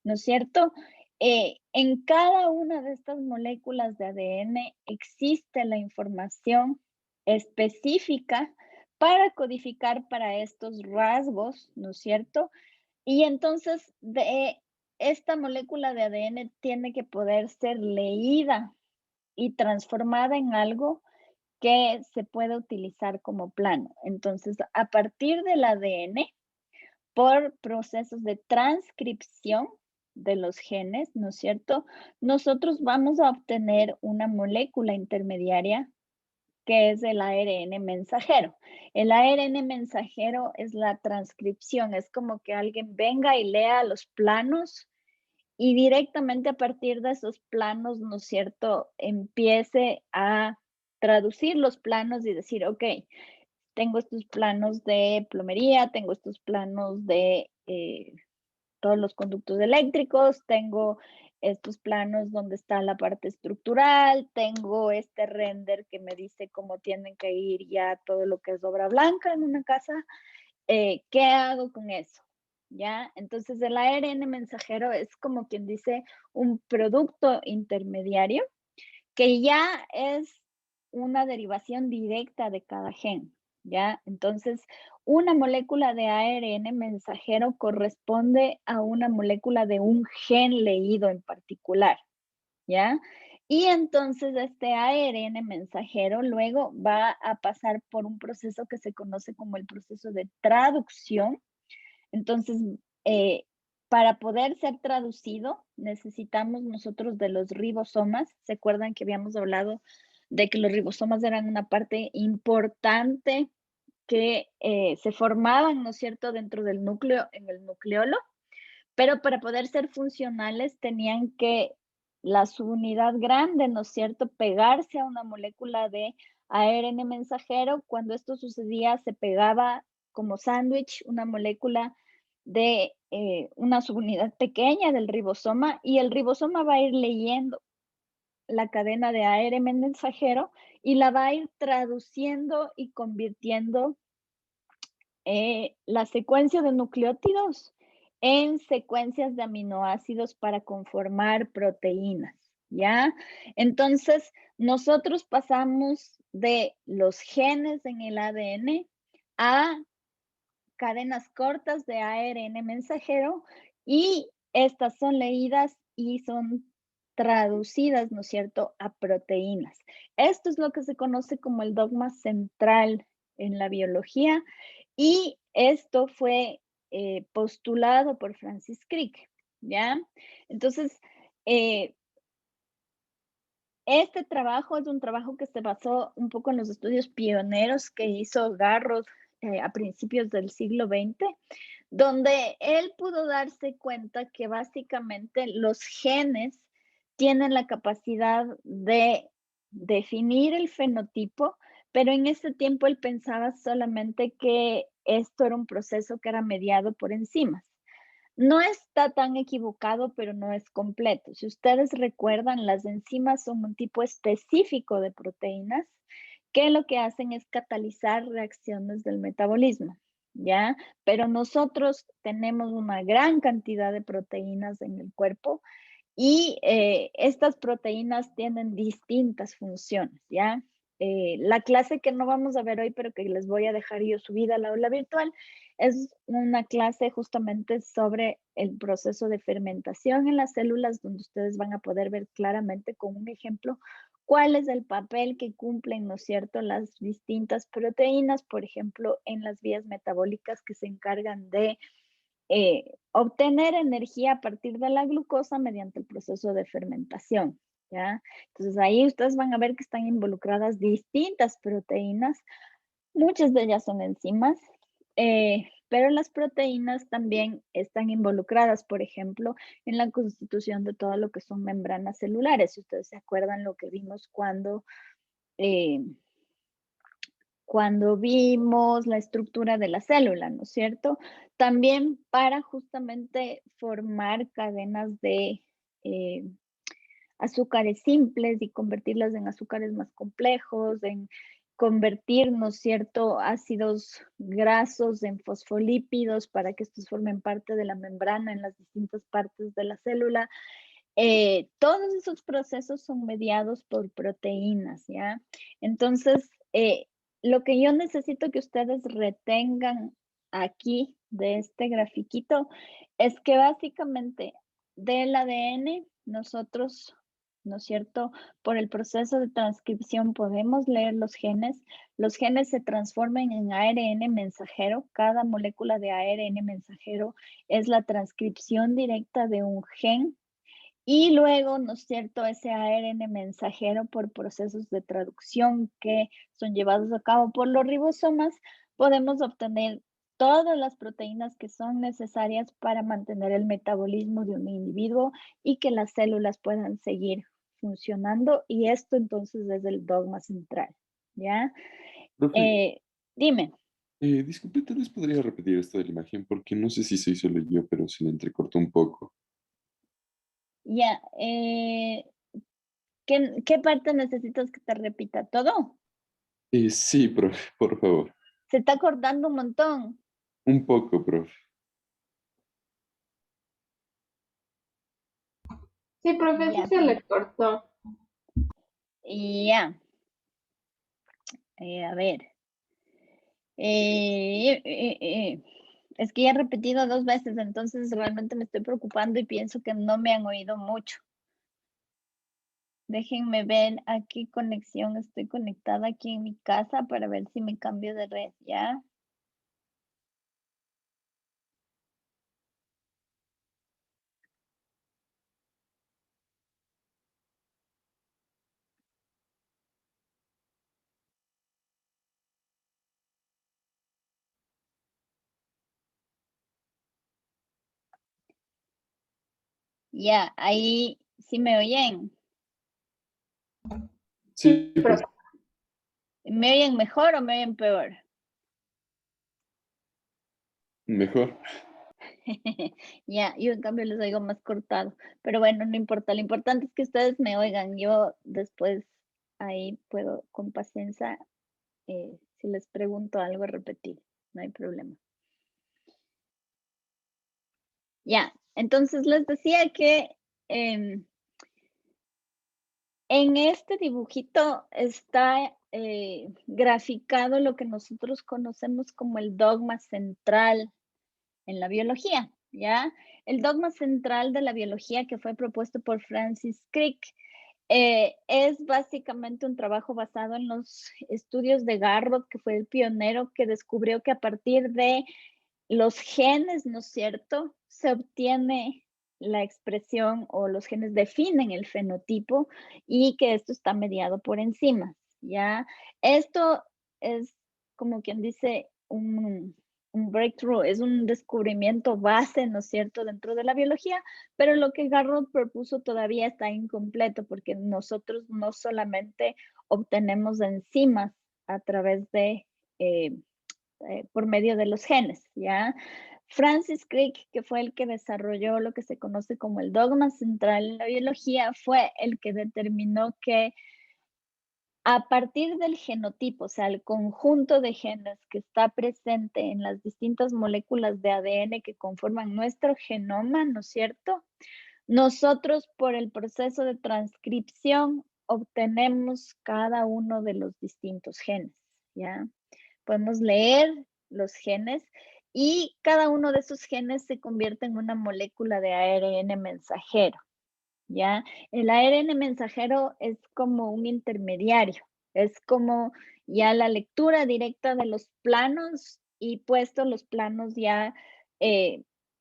¿no es cierto? En cada una de estas moléculas de ADN existe la información específica para codificar para estos rasgos, ¿no es cierto? Y entonces esta molécula de ADN tiene que poder ser leída y transformada en algo que se puede utilizar como plano. Entonces, a partir del ADN, por procesos de transcripción de los genes, ¿no es cierto? Nosotros vamos a obtener una molécula intermediaria que es el ARN mensajero. El ARN mensajero es la transcripción, es como que alguien venga y lea los planos y directamente a partir de esos planos, ¿no es cierto?, empiece a traducir los planos y decir, ok, tengo estos planos de plomería, tengo estos planos de todos los conductos eléctricos, tengo estos planos donde está la parte estructural, tengo este render que me dice cómo tienen que ir ya todo lo que es obra blanca en una casa. ¿Qué hago con eso? ¿Ya? Entonces el ARN mensajero es como quien dice un producto intermediario que ya es una derivación directa de cada gen, ¿ya? Entonces, una molécula de ARN mensajero corresponde a una molécula de un gen leído en particular, ¿ya? Y entonces este ARN mensajero luego va a pasar por un proceso que se conoce como el proceso de traducción. Entonces, eh, para poder ser traducido, necesitamos nosotros de los ribosomas. ¿Se acuerdan que habíamos hablado de que los ribosomas eran una parte importante que se formaban, ¿no es cierto?, dentro del núcleo, en el nucleolo? Pero para poder ser funcionales tenían que la subunidad grande, ¿no es cierto?, pegarse a una molécula de ARN mensajero. Cuando esto sucedía, se pegaba como sándwich una molécula de una subunidad pequeña del ribosoma y el ribosoma va a ir leyendo la cadena de ARN mensajero y la va a ir traduciendo y convirtiendo la secuencia de nucleótidos en secuencias de aminoácidos para conformar proteínas, ¿ya? Entonces, nosotros pasamos de los genes en el ADN a cadenas cortas de ARN mensajero y estas son leídas y son traducidas, ¿no es cierto?, a proteínas. Esto es lo que se conoce como el dogma central en la biología y esto fue postulado por Francis Crick, ¿ya? Entonces, este trabajo es un trabajo que se basó un poco en los estudios pioneros que hizo Garrod a principios del siglo XX, donde él pudo darse cuenta que básicamente los genes tienen la capacidad de definir el fenotipo, pero en ese tiempo él pensaba solamente que esto era un proceso que era mediado por enzimas. No está tan equivocado, pero no es completo. Si ustedes recuerdan, las enzimas son un tipo específico de proteínas que lo que hacen es catalizar reacciones del metabolismo, ¿ya? Pero nosotros tenemos una gran cantidad de proteínas en el cuerpo y estas proteínas tienen distintas funciones, ¿ya? La clase que no vamos a ver hoy, pero que les voy a dejar yo subida al aula virtual, es una clase justamente sobre el proceso de fermentación en las células, donde ustedes van a poder ver claramente con un ejemplo cuál es el papel que cumplen, ¿no es cierto?, las distintas proteínas, por ejemplo, en las vías metabólicas que se encargan de obtener energía a partir de la glucosa mediante el proceso de fermentación, ¿ya? Entonces ahí ustedes van a ver que están involucradas distintas proteínas, muchas de ellas son enzimas, pero las proteínas también están involucradas, por ejemplo, en la constitución de todo lo que son membranas celulares. Si ustedes se acuerdan lo que vimos eh, cuando vimos la estructura de la célula, ¿no es cierto? También para justamente formar cadenas de azúcares simples y convertirlas en azúcares más complejos, en convertir, ¿no es cierto?, ácidos grasos en fosfolípidos para que estos formen parte de la membrana en las distintas partes de la célula. Todos esos procesos son mediados por proteínas, ¿ya? Entonces, lo que yo necesito que ustedes retengan aquí de este grafiquito es que básicamente del ADN nosotros, ¿no es cierto? Por el proceso de transcripción podemos leer los genes se transforman en ARN mensajero, cada molécula de ARN mensajero es la transcripción directa de un gen y luego, ¿no es cierto?, ese ARN mensajero por procesos de traducción que son llevados a cabo por los ribosomas, podemos obtener todas las proteínas que son necesarias para mantener el metabolismo de un individuo y que las células puedan seguir funcionando. Y esto entonces es el dogma central, ¿ya? Profe, Dime. disculpe, tal vez podría repetir esto de la imagen porque no sé si soy solo yo, pero se le entrecortó un poco. Ya, ¿qué parte necesitas que te repita? ¿Todo? Sí, profe, por favor. Se está cortando un montón. Un poco, profe. Sí, profe, sí Ya, se le cortó. ya. A ver. Es que ya he repetido 2 veces, entonces realmente me estoy preocupando y pienso que no me han oído mucho. Déjenme ver a qué conexión estoy conectada aquí en mi casa para ver si me cambio de red, ¿ya? Ya, ahí sí me oyen. Sí, Profe. profe. ¿Me oyen mejor o me oyen peor? Mejor. Ya, yo en cambio les oigo más cortado, pero bueno, no importa, lo importante es que ustedes me oigan, yo después ahí puedo con paciencia, si les pregunto algo, repetir, no hay problema. Ya, entonces les decía que en este dibujito está graficado lo que nosotros conocemos como el dogma central en la biología, ¿ya? El dogma central de la biología que fue propuesto por Francis Crick es básicamente un trabajo basado en los estudios de Garrod, que fue el pionero que descubrió que a partir de los genes, ¿no es cierto?, se obtiene la expresión o los genes definen el fenotipo y que esto está mediado por enzimas, ¿ya? Esto es como quien dice un breakthrough, es un descubrimiento base, ¿no es cierto?, dentro de la biología, pero lo que Garrod propuso todavía está incompleto porque nosotros no solamente obtenemos enzimas a través de por medio de los genes, ¿ya? Francis Crick, que fue el que desarrolló lo que se conoce como el dogma central en la biología, fue el que determinó que a partir del genotipo, o sea, el conjunto de genes que está presente en las distintas moléculas de ADN que conforman nuestro genoma, ¿no es cierto? Nosotros, por el proceso de transcripción, obtenemos cada uno de los distintos genes, ¿ya? Podemos leer los genes y cada uno de esos genes se convierte en una molécula de ARN mensajero, ¿ya? El ARN mensajero es como un intermediario, es como ya la lectura directa de los planos y puesto los planos ya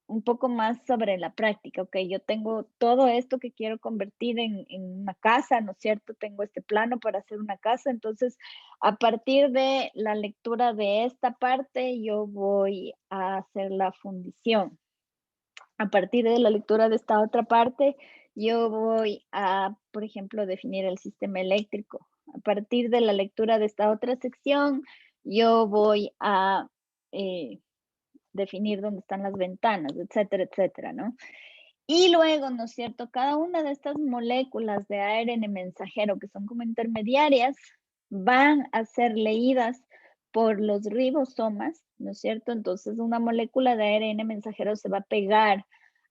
un poco más sobre la práctica, ok, yo tengo todo esto que quiero convertir en una casa, ¿no es cierto? Tengo este plano para hacer una casa, entonces a partir de la lectura de esta parte yo voy a hacer la fundición. A partir de la lectura de esta otra parte, yo voy a, por ejemplo, definir el sistema eléctrico. A partir de la lectura de esta otra sección, yo voy a definir dónde están las ventanas, etcétera, etcétera, ¿no? Y luego, ¿no es cierto? Cada una de estas moléculas de ARN mensajero, que son como intermediarias, van a ser leídas por los ribosomas, ¿no es cierto? Entonces, una molécula de ARN mensajero se va a pegar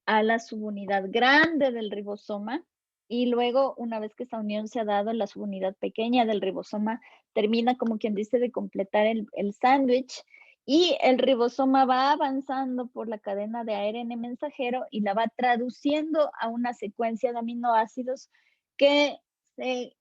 a la subunidad grande del ribosoma y luego, una vez que esa unión se ha dado, la subunidad pequeña del ribosoma termina, como quien dice, de completar el sándwich y el ribosoma va avanzando por la cadena de ARN mensajero y la va traduciendo a una secuencia de aminoácidos que se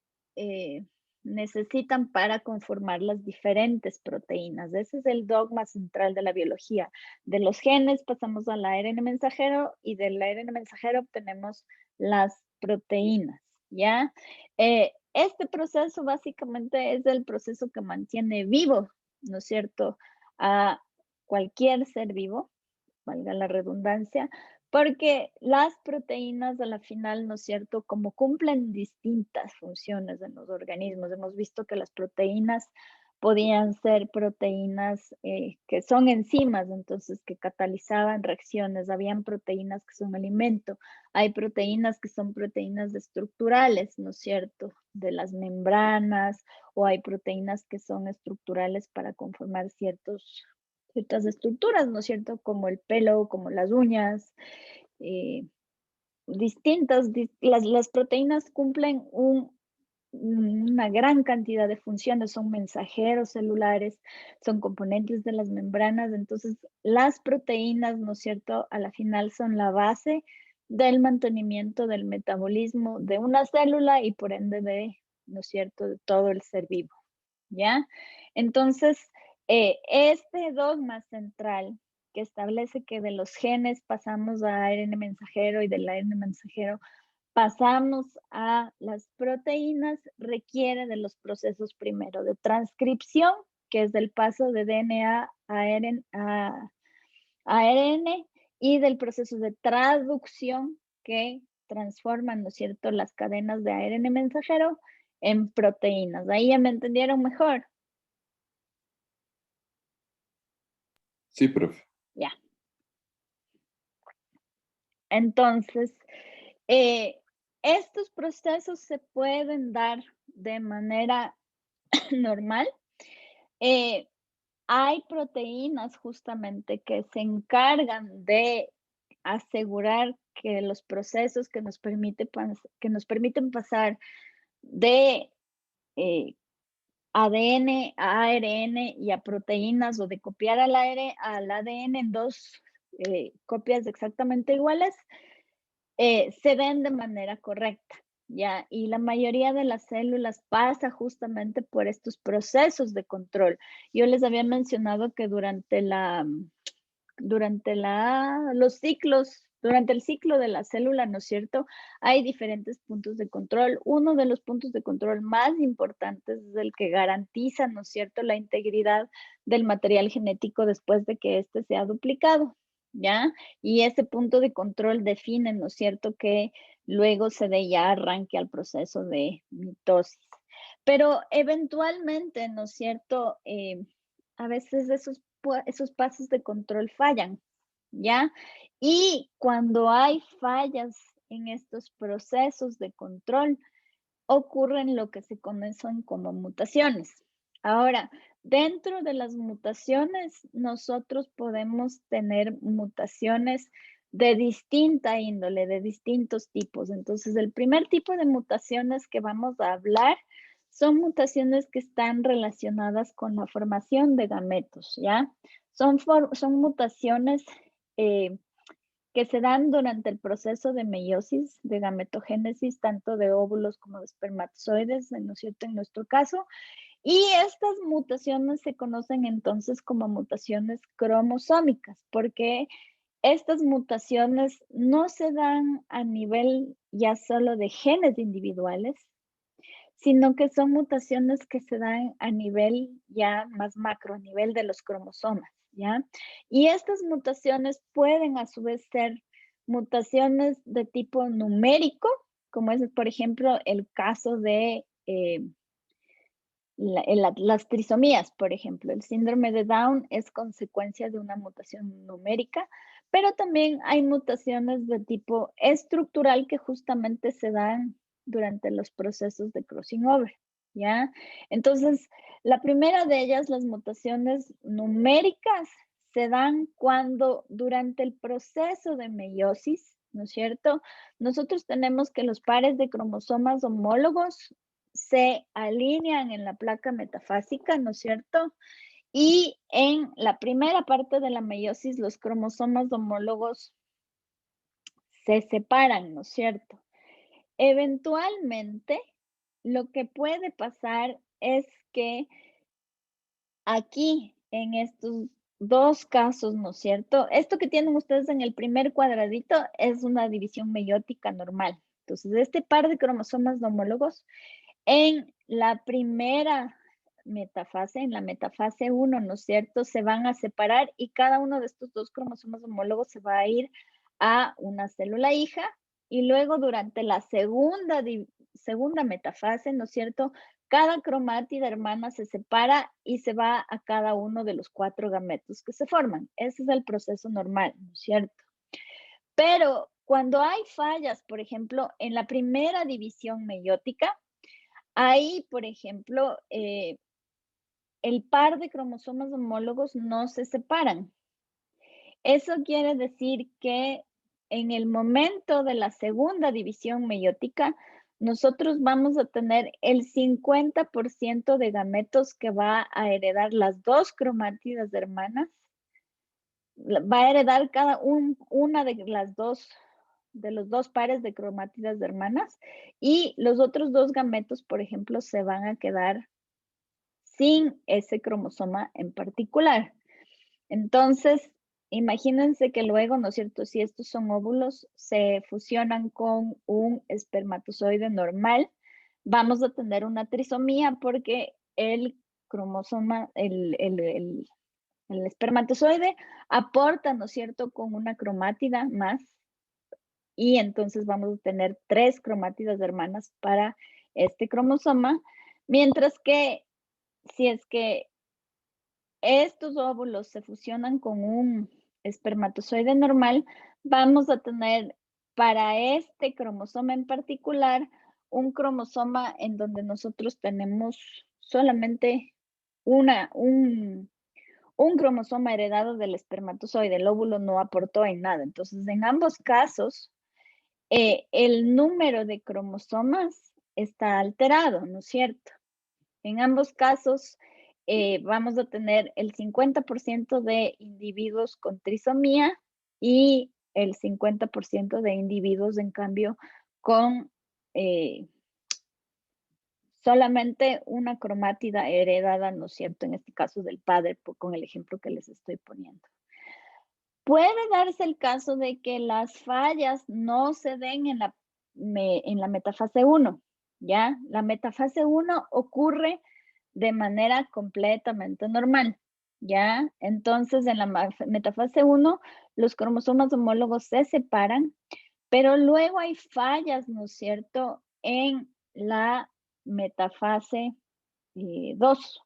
necesitan para conformar las diferentes proteínas. Ese es el dogma central de la biología. De los genes pasamos al ARN mensajero y del ARN mensajero obtenemos las proteínas, ¿ya? Este proceso básicamente es el proceso que mantiene vivo, ¿no es cierto?, a cualquier ser vivo, valga la redundancia, porque las proteínas a la final, ¿no es cierto?, como cumplen distintas funciones en los organismos. Hemos visto que las proteínas podían ser proteínas que son enzimas, entonces que catalizaban reacciones. Habían proteínas que son alimento. Hay proteínas que son proteínas estructurales, ¿no es cierto?, de las membranas, o hay proteínas que son estructurales para conformar ciertas estructuras, ¿no es cierto?, como el pelo, como las uñas, las proteínas cumplen una gran cantidad de funciones, son mensajeros celulares, son componentes de las membranas, entonces las proteínas, ¿no es cierto?, a la final son la base del mantenimiento del metabolismo de una célula y por ende ¿no es cierto?, de todo el ser vivo, ¿ya? Entonces, este dogma central que establece que de los genes pasamos a ARN mensajero y del ARN mensajero pasamos a las proteínas, requiere de los procesos primero de transcripción, que es del paso de DNA a ARN, y del proceso de traducción que transforman, ¿no es cierto?, las cadenas de ARN mensajero en proteínas. Ahí ya me entendieron mejor. Sí, profe. Ya. Entonces, estos procesos se pueden dar de manera normal. Hay proteínas justamente que se encargan de asegurar que los procesos que nos permiten pasar de ADN a ARN y a proteínas, o de copiar al ADN en dos copias exactamente iguales, se den de manera correcta, ¿ya? Y la mayoría de las células pasa justamente por estos procesos de control. Yo les había mencionado que durante el ciclo de la célula, ¿no es cierto?, hay diferentes puntos de control. Uno de los puntos de control más importantes es el que garantiza, ¿no es cierto?, la integridad del material genético después de que éste sea duplicado, ¿ya? Y ese punto de control define, ¿no es cierto?, que luego se dé ya arranque al proceso de mitosis. Pero eventualmente, ¿no es cierto?, a veces esos pasos de control fallan, ¿ya? Y cuando hay fallas en estos procesos de control, ocurren lo que se conocen como mutaciones. Ahora, dentro de las mutaciones, nosotros podemos tener mutaciones de distinta índole, de distintos tipos. Entonces, el primer tipo de mutaciones que vamos a hablar son mutaciones que están relacionadas con la formación de gametos, ¿ya? Son mutaciones que se dan durante el proceso de meiosis, de gametogénesis, tanto de óvulos como de espermatozoides, ¿no es cierto?, en nuestro caso. Y estas mutaciones se conocen entonces como mutaciones cromosómicas, porque estas mutaciones no se dan a nivel ya solo de genes individuales, sino que son mutaciones que se dan a nivel ya más macro, a nivel de los cromosomas, ¿ya? Y estas mutaciones pueden a su vez ser mutaciones de tipo numérico, como es, por ejemplo, el caso de las trisomías, por ejemplo. El síndrome de Down es consecuencia de una mutación numérica, pero también hay mutaciones de tipo estructural que justamente se dan durante los procesos de crossing over, ¿ya? Entonces, la primera de ellas, las mutaciones numéricas, se dan cuando durante el proceso de meiosis, ¿no es cierto? Nosotros tenemos que los pares de cromosomas homólogos se alinean en la placa metafásica, ¿no es cierto? Y en la primera parte de la meiosis, los cromosomas homólogos se separan, ¿no es cierto? Eventualmente, lo que puede pasar es que aquí, en estos dos casos, ¿no es cierto? Esto que tienen ustedes en el primer cuadradito es una división meiótica normal. Entonces, este par de cromosomas homólogos en la primera metafase, en la metafase 1, ¿no es cierto? Se van a separar y cada uno de estos dos cromosomas homólogos se va a ir a una célula hija y luego durante la segunda metafase, ¿no es cierto? Cada cromátida hermana se separa y se va a cada uno de los 4 gametos que se forman. Ese es el proceso normal, ¿no es cierto? Pero cuando hay fallas, por ejemplo, en la primera división meiótica, ahí, por ejemplo, el par de cromosomas homólogos no se separan. Eso quiere decir que en el momento de la segunda división meiótica, nosotros vamos a tener el 50% de gametos que va a heredar las dos cromátidas hermanas. Va a heredar una de los dos pares de cromátidas hermanas y los otros dos gametos, por ejemplo, se van a quedar sin ese cromosoma en particular. Entonces, imagínense que luego, ¿no es cierto? Si estos son óvulos, se fusionan con un espermatozoide normal, vamos a tener una trisomía porque el cromosoma, el espermatozoide aporta, ¿no es cierto?, con una cromátida más y entonces vamos a tener 3 cromátidas hermanas para este cromosoma, mientras que si es que estos óvulos se fusionan con un espermatozoide normal, vamos a tener para este cromosoma en particular un cromosoma en donde nosotros tenemos solamente un cromosoma heredado del espermatozoide, el óvulo no aportó en nada. Entonces, en ambos casos, el número de cromosomas está alterado, ¿no es cierto? En ambos casos, vamos a tener el 50% de individuos con trisomía y el 50% de individuos, en cambio, con solamente una cromátida heredada, ¿no es cierto? En este caso del padre, con el ejemplo que les estoy poniendo. Puede darse el caso de que las fallas no se den en la metafase 1, ¿ya? La metafase 1 ocurre de manera completamente normal, ¿ya? Entonces, en la metafase 1, los cromosomas homólogos se separan, pero luego hay fallas, ¿no es cierto?, en la metafase 2,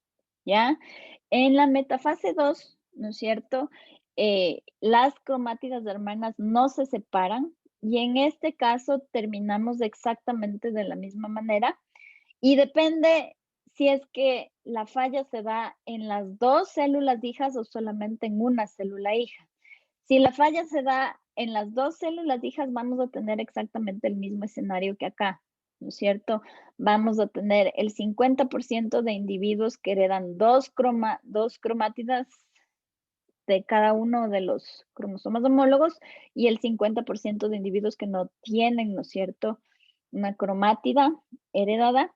¿ya? En la metafase 2, ¿no es cierto?, las cromátidas hermanas no se separan y en este caso terminamos exactamente de la misma manera y depende si es que la falla se da en las 2 células hijas o solamente en una célula hija. Si la falla se da en las 2 células hijas, vamos a tener exactamente el mismo escenario que acá, ¿no es cierto? Vamos a tener el 50% de individuos que heredan dos cromátidas de cada uno de los cromosomas homólogos y el 50% de individuos que no tienen, ¿no es cierto?, una cromátida heredada.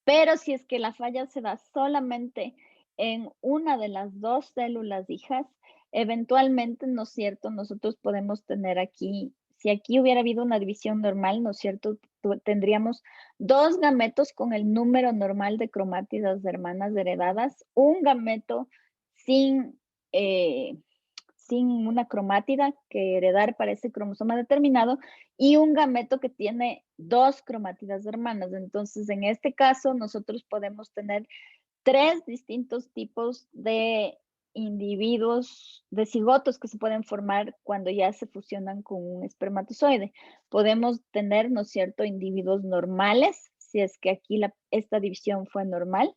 Pero si es que la falla se da solamente en una de las 2 células hijas, eventualmente, ¿no es cierto?, nosotros podemos tener aquí, si aquí hubiera habido una división normal, ¿no es cierto?, tendríamos 2 gametos con el número normal de cromátidas hermanas heredadas, un gameto sin, sin una cromátida que heredar para ese cromosoma determinado y un gameto que tiene 2 cromátidas hermanas. Entonces, en este caso, nosotros podemos tener 3 distintos tipos de individuos, de cigotos que se pueden formar cuando ya se fusionan con un espermatozoide. Podemos tener, ¿no es cierto?, individuos normales, si es que aquí esta división fue normal.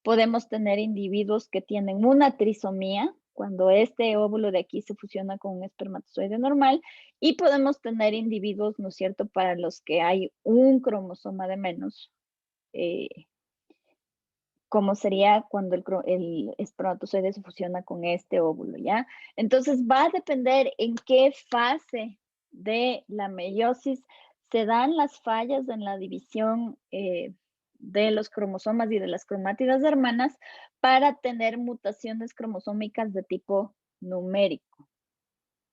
Podemos tener individuos que tienen una trisomía, cuando este óvulo de aquí se fusiona con un espermatozoide normal, y podemos tener individuos, ¿no es cierto?, para los que hay un cromosoma de menos, como sería cuando el espermatozoide se fusiona con este óvulo, ¿ya? Entonces va a depender en qué fase de la meiosis se dan las fallas en la división de los cromosomas y de las cromátidas hermanas para tener mutaciones cromosómicas de tipo numérico,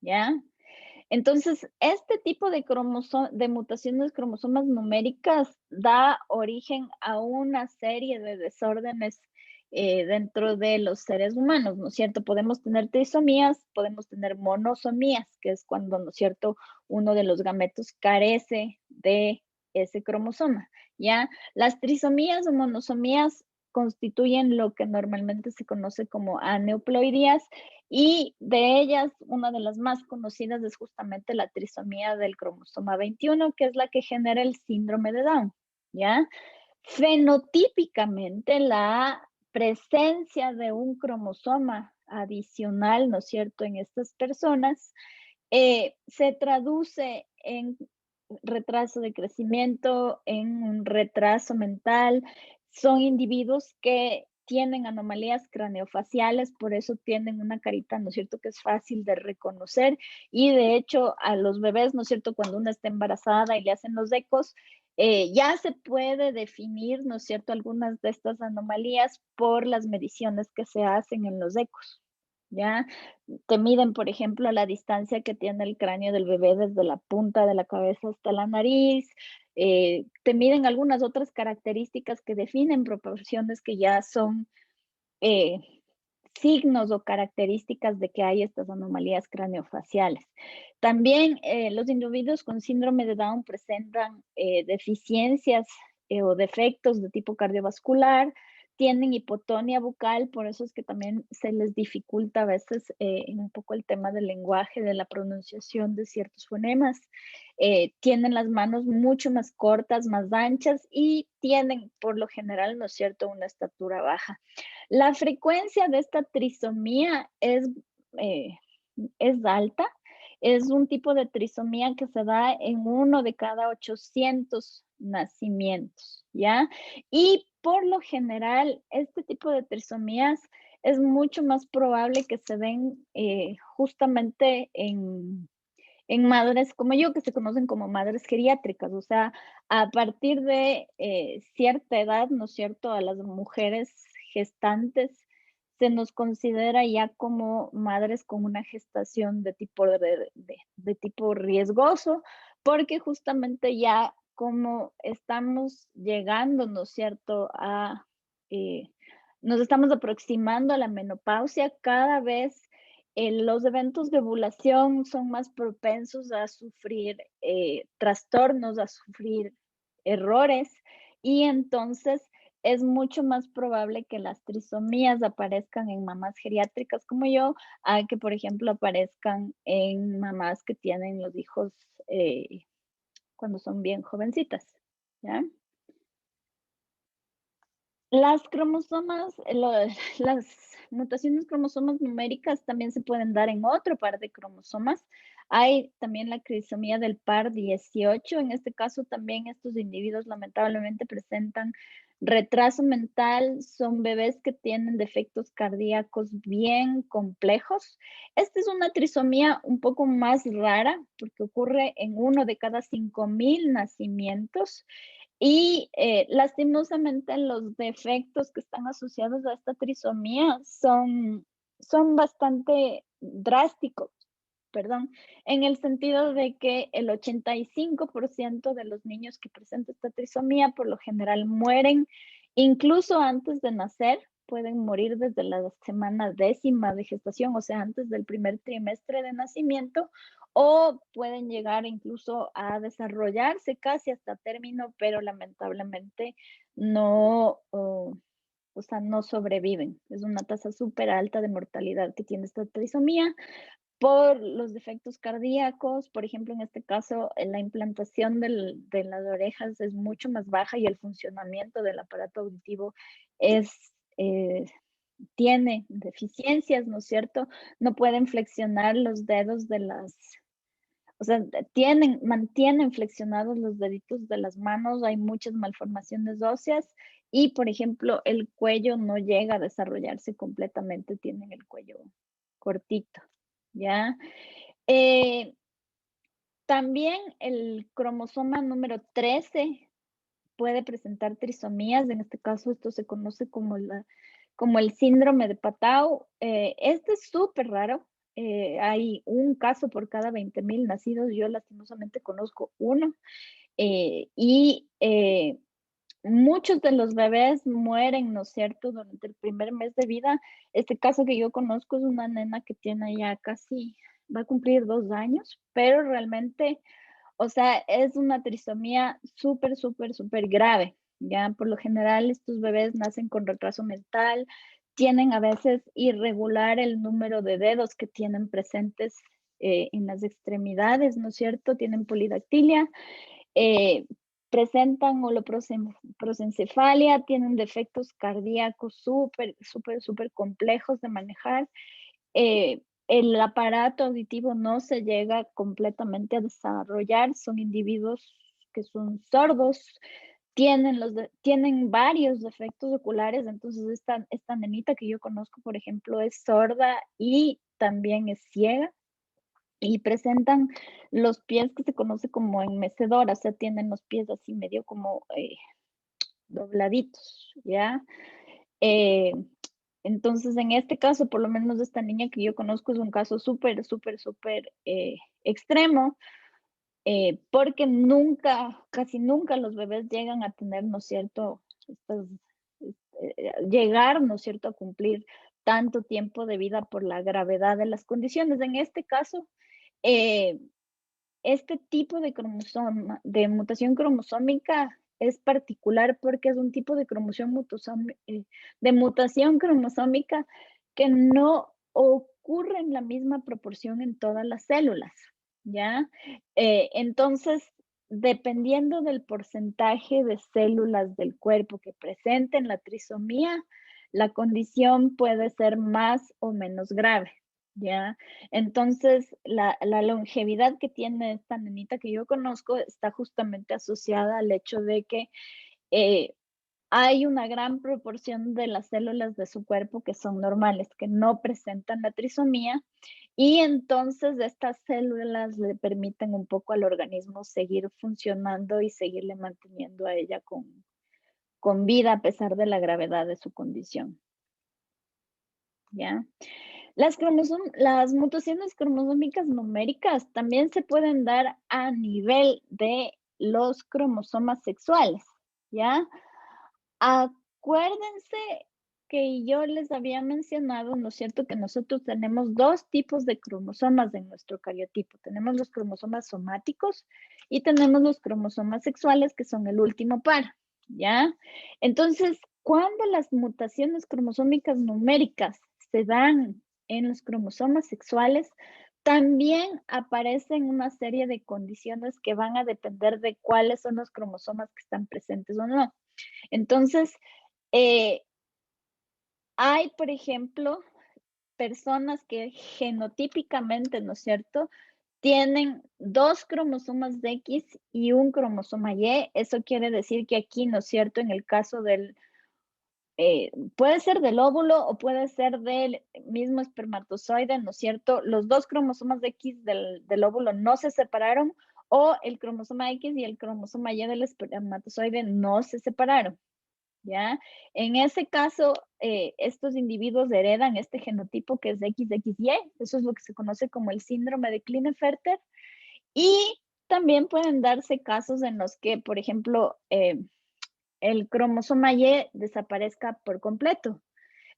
¿ya? Entonces, este tipo de mutaciones cromosomas numéricas da origen a una serie de desórdenes dentro de los seres humanos, ¿no es cierto? Podemos tener trisomías, podemos tener monosomías, que es cuando, ¿no es cierto?, uno de los gametos carece de ese cromosoma, ¿ya? Las trisomías o monosomías constituyen lo que normalmente se conoce como aneuploidías, y de ellas, una de las más conocidas es justamente la trisomía del cromosoma 21, que es la que genera el síndrome de Down, ¿ya? Fenotípicamente, la presencia de un cromosoma adicional, ¿no es cierto?, en estas personas, se traduce en retraso de crecimiento, en un retraso mental. Son individuos que tienen anomalías craneofaciales, por eso tienen una carita, ¿no es cierto?, que es fácil de reconocer. Y de hecho, a los bebés, ¿no es cierto?, cuando una está embarazada y le hacen los ecos, ya se puede definir, ¿no es cierto?, algunas de estas anomalías por las mediciones que se hacen en los ecos, ¿ya? Te miden, por ejemplo, la distancia que tiene el cráneo del bebé desde la punta de la cabeza hasta la nariz. Te miden algunas otras características que definen proporciones que ya son eh, signos o características de que hay estas anomalías craneofaciales. También los individuos con síndrome de Down presentan deficiencias o defectos de tipo cardiovascular, tienen hipotonía bucal, por eso es que también se les dificulta a veces un poco el tema del lenguaje, de la pronunciación de ciertos fonemas. Tienen las manos mucho más cortas, más anchas y tienen por lo general, ¿no es cierto?, una estatura baja. La frecuencia de esta trisomía eh, es alta. Es un tipo de trisomía que se da en 1 de cada 800 nacimientos, ¿ya? Y por lo general, este tipo de trisomías es mucho más probable que se den justamente en madres como yo, que se conocen como madres geriátricas, o sea, a partir de cierta edad, ¿no es cierto?, a las mujeres gestantes se nos considera ya como madres con una gestación de tipo riesgoso, porque justamente ya como estamos llegando, ¿no es cierto?, nos estamos aproximando a la menopausia, cada vez los eventos de ovulación son más propensos a sufrir trastornos, a sufrir errores, y entonces es mucho más probable que las trisomías aparezcan en mamás geriátricas como yo, a que, por ejemplo, aparezcan en mamás que tienen los hijos cuando son bien jovencitas, ¿ya? Las cromosomas, las mutaciones cromosomas numéricas también se pueden dar en otro par de cromosomas. Hay también la trisomía del par 18. En este caso también estos individuos lamentablemente presentan retraso mental. Son bebés que tienen defectos cardíacos bien complejos. Esta es una trisomía un poco más rara porque ocurre en 1 de cada 5,000 nacimientos. Y lastimosamente los defectos que están asociados a esta trisomía son bastante drásticos, perdón, en el sentido de que el 85% de los niños que presentan esta trisomía por lo general mueren incluso antes de nacer pueden morir desde la semana 10ª de gestación, o sea, antes del primer trimestre de nacimiento, o pueden llegar incluso a desarrollarse casi hasta término, pero lamentablemente no, o sea, no sobreviven. Es una tasa súper alta de mortalidad que tiene esta trisomía por los defectos cardíacos. Por ejemplo, en este caso, la implantación de las orejas es mucho más baja y el funcionamiento del aparato auditivo tiene deficiencias, ¿no es cierto? No pueden flexionar los dedos o sea, mantienen flexionados los deditos de las manos, hay muchas malformaciones óseas y, por ejemplo, el cuello no llega a desarrollarse completamente, tienen el cuello cortito, ¿ya? También el cromosoma número 13 puede presentar trisomías, en este caso esto se conoce como el síndrome de Patau. Este es súper raro. Hay un caso por cada 20.000 nacidos, yo lastimosamente conozco uno, y muchos de los bebés mueren, ¿no es cierto?, durante el primer mes de vida. Este caso que yo conozco es una nena que tiene ya casi, va a cumplir 2 años, pero realmente, o sea, es una trisomía súper, súper, súper grave. Ya por lo general estos bebés nacen con retraso mental, tienen a veces irregular el número de dedos que tienen presentes en las extremidades, ¿no es cierto? Tienen polidactilia, presentan holoprosencefalia, tienen defectos cardíacos súper, súper, súper complejos de manejar. El aparato auditivo no se llega completamente a desarrollar, son individuos que son sordos, tienen varios defectos oculares, entonces esta nenita que yo conozco, por ejemplo, es sorda y también es ciega y presentan los pies que se conoce como en mecedora, o sea, tienen los pies así medio como dobladitos, ¿ya? Entonces, en este caso, por lo menos de esta niña que yo conozco, es un caso súper, súper, súper extremo, porque casi nunca los bebés llegan a tener, ¿no es cierto?, llegar, ¿no es cierto?, a cumplir tanto tiempo de vida por la gravedad de las condiciones. En este caso, este tipo de mutación cromosómica es particular porque es un tipo de mutación cromosómica que no ocurre en la misma proporción en todas las células, ¿ya? Entonces, dependiendo del porcentaje de células del cuerpo que presenten la trisomía, la condición puede ser más o menos grave, ¿ya? Entonces, la longevidad que tiene esta nenita que yo conozco está justamente asociada al hecho de que hay una gran proporción de las células de su cuerpo que son normales, que no presentan la trisomía, y entonces estas células le permiten un poco al organismo seguir funcionando y seguirle manteniendo a ella con vida a pesar de la gravedad de su condición, ¿ya? Las mutaciones cromosómicas numéricas también se pueden dar a nivel de los cromosomas sexuales, ¿ya? Acuérdense que yo les había mencionado, ¿no es cierto?, que nosotros tenemos 2 tipos de cromosomas en nuestro cariotipo. Tenemos los cromosomas somáticos y tenemos los cromosomas sexuales, que son el último par, ¿ya? Entonces, cuando las mutaciones cromosómicas numéricas se dan en los cromosomas sexuales, también aparecen una serie de condiciones que van a depender de cuáles son los cromosomas que están presentes o no. Entonces, hay, por ejemplo, personas que genotípicamente, ¿no es cierto?, tienen 2 cromosomas de X y un cromosoma Y. Eso quiere decir que aquí, ¿no es cierto?, en el caso puede ser del óvulo o puede ser del mismo espermatozoide, ¿no es cierto? Los 2 cromosomas de X del óvulo no se separaron, o el cromosoma X y el cromosoma Y del espermatozoide no se separaron, ¿ya? En ese caso, estos individuos heredan este genotipo que es XXY, eso es lo que se conoce como el síndrome de Klinefelter, y también pueden darse casos en los que, por ejemplo, el cromosoma Y desaparezca por completo.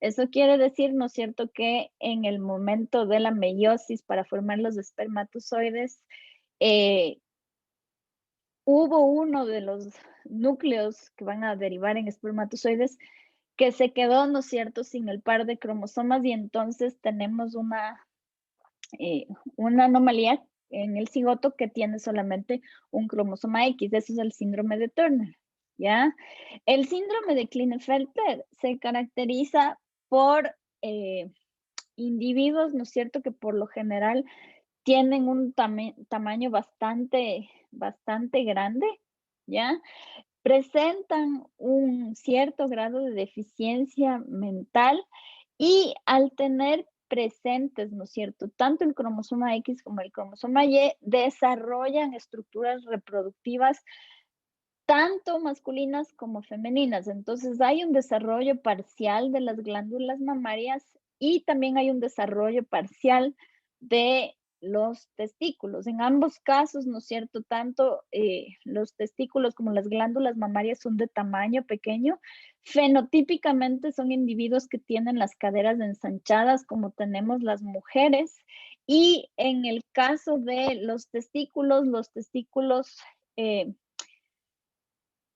Eso quiere decir, ¿no es cierto?, que en el momento de la meiosis para formar los espermatozoides, hubo uno de los núcleos que van a derivar en espermatozoides que se quedó, ¿no es cierto?, sin el par de cromosomas y entonces tenemos una anomalía en el cigoto que tiene solamente un cromosoma X. Eso es el síndrome de Turner, ¿ya? El síndrome de Klinefelter se caracteriza por individuos, ¿no es cierto?, que por lo general tienen un tamaño bastante grande, ¿ya? Presentan un cierto grado de deficiencia mental y al tener presentes, ¿no es cierto?, tanto el cromosoma X como el cromosoma Y, desarrollan estructuras reproductivas tanto masculinas como femeninas. Entonces, hay un desarrollo parcial de las glándulas mamarias y también hay un desarrollo parcial de los testículos. En ambos casos, ¿no es cierto?, tanto los testículos como las glándulas mamarias son de tamaño pequeño. Fenotípicamente son individuos que tienen las caderas ensanchadas como tenemos las mujeres. Y en el caso de los testículos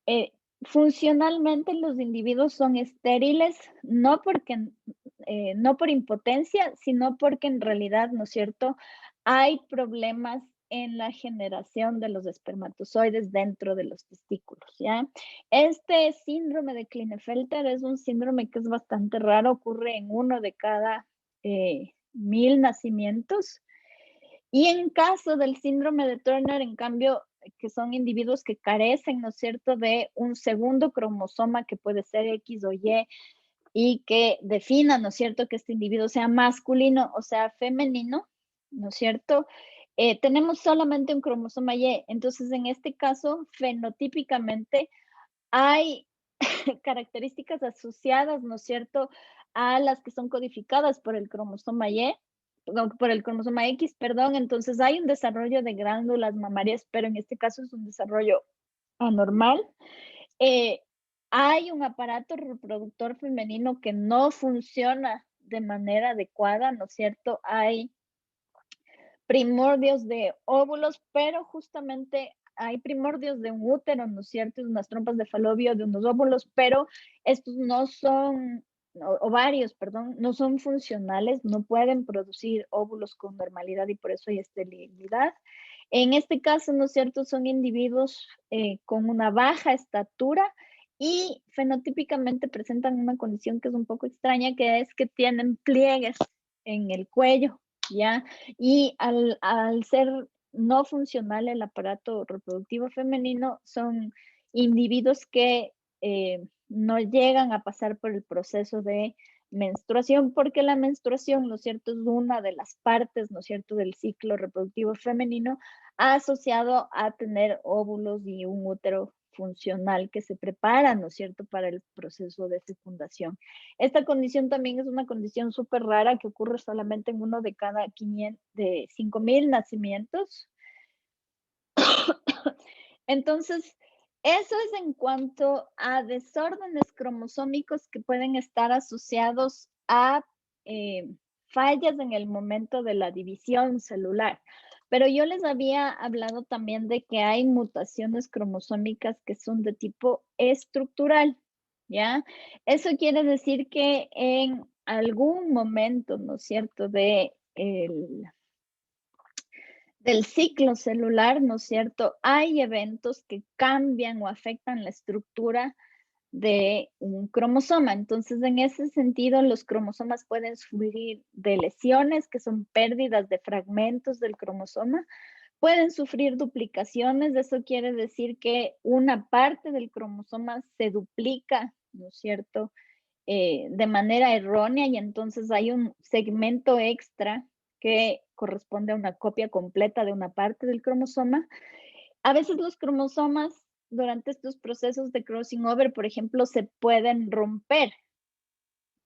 eh, funcionalmente los individuos son estériles, no por impotencia, sino porque en realidad, ¿no es cierto?, hay problemas en la generación de los espermatozoides dentro de los testículos, ¿ya? Este síndrome de Klinefelter es un síndrome que es bastante raro, ocurre en 1 de cada 1000 nacimientos. Y en caso del síndrome de Turner, en cambio, que son individuos que carecen, ¿no es cierto?, de un segundo cromosoma que puede ser X o Y que defina, ¿no es cierto?, que este individuo sea masculino o sea femenino, ¿no es cierto? Tenemos solamente un cromosoma Y. Entonces, en este caso, fenotípicamente hay características asociadas, ¿no es cierto?, a las que son codificadas por el cromosoma Y, no, por el cromosoma X, perdón. Entonces hay un desarrollo de glándulas mamarias, pero en este caso es un desarrollo anormal. Hay un aparato reproductor femenino que no funciona de manera adecuada, ¿no es cierto? Hay primordios de óvulos, pero justamente hay primordios de un útero, ¿no es cierto? De unas trompas de falopio, de unos óvulos, pero estos no son, ovarios, perdón, no son funcionales, no pueden producir óvulos con normalidad y por eso hay esterilidad. En este caso, ¿no es cierto?, son individuos con una baja estatura y fenotípicamente presentan una condición que es un poco extraña, que es que tienen pliegues en el cuello, ¿ya? Y al ser no funcional el aparato reproductivo femenino, son individuos que no llegan a pasar por el proceso de menstruación, porque la menstruación, ¿no es cierto?, es una de las partes, ¿no es cierto?, del ciclo reproductivo femenino asociado a tener óvulos y un útero funcional que se prepara, ¿no es cierto?, para el proceso de fecundación. Esta condición también es una condición súper rara que ocurre solamente en 1 de cada 5,000 nacimientos. Entonces, eso es en cuanto a desórdenes cromosómicos que pueden estar asociados a fallas en el momento de la división celular. Pero yo les había hablado también de que hay mutaciones cromosómicas que son de tipo estructural, ¿ya? Eso quiere decir que en algún momento, ¿no es cierto?, del ciclo celular, ¿no es cierto?, hay eventos que cambian o afectan la estructura de un cromosoma. Entonces, en ese sentido, los cromosomas pueden sufrir de lesiones, que son pérdidas de fragmentos del cromosoma, pueden sufrir duplicaciones, eso quiere decir que una parte del cromosoma se duplica, ¿no es cierto?, de manera errónea y entonces hay un segmento extra que corresponde a una copia completa de una parte del cromosoma. A veces los cromosomas durante estos procesos de crossing over, por ejemplo, se pueden romper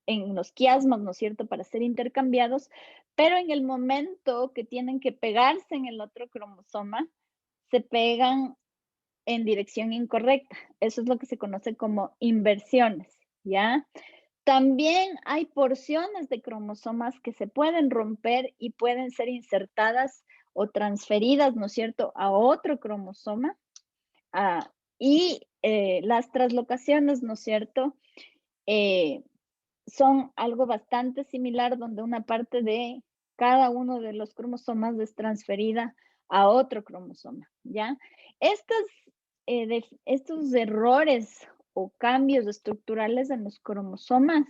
en los quiasmas, ¿no es cierto?, para ser intercambiados, pero en el momento que tienen que pegarse en el otro cromosoma, se pegan en dirección incorrecta. Eso es lo que se conoce como inversiones, ¿ya? También hay porciones de cromosomas que se pueden romper y pueden ser insertadas o transferidas, ¿no es cierto?, a otro cromosoma. Y las translocaciones, ¿no es cierto?, son algo bastante similar, donde una parte de cada uno de los cromosomas es transferida a otro cromosoma, ¿ya? Estos errores o cambios estructurales en los cromosomas,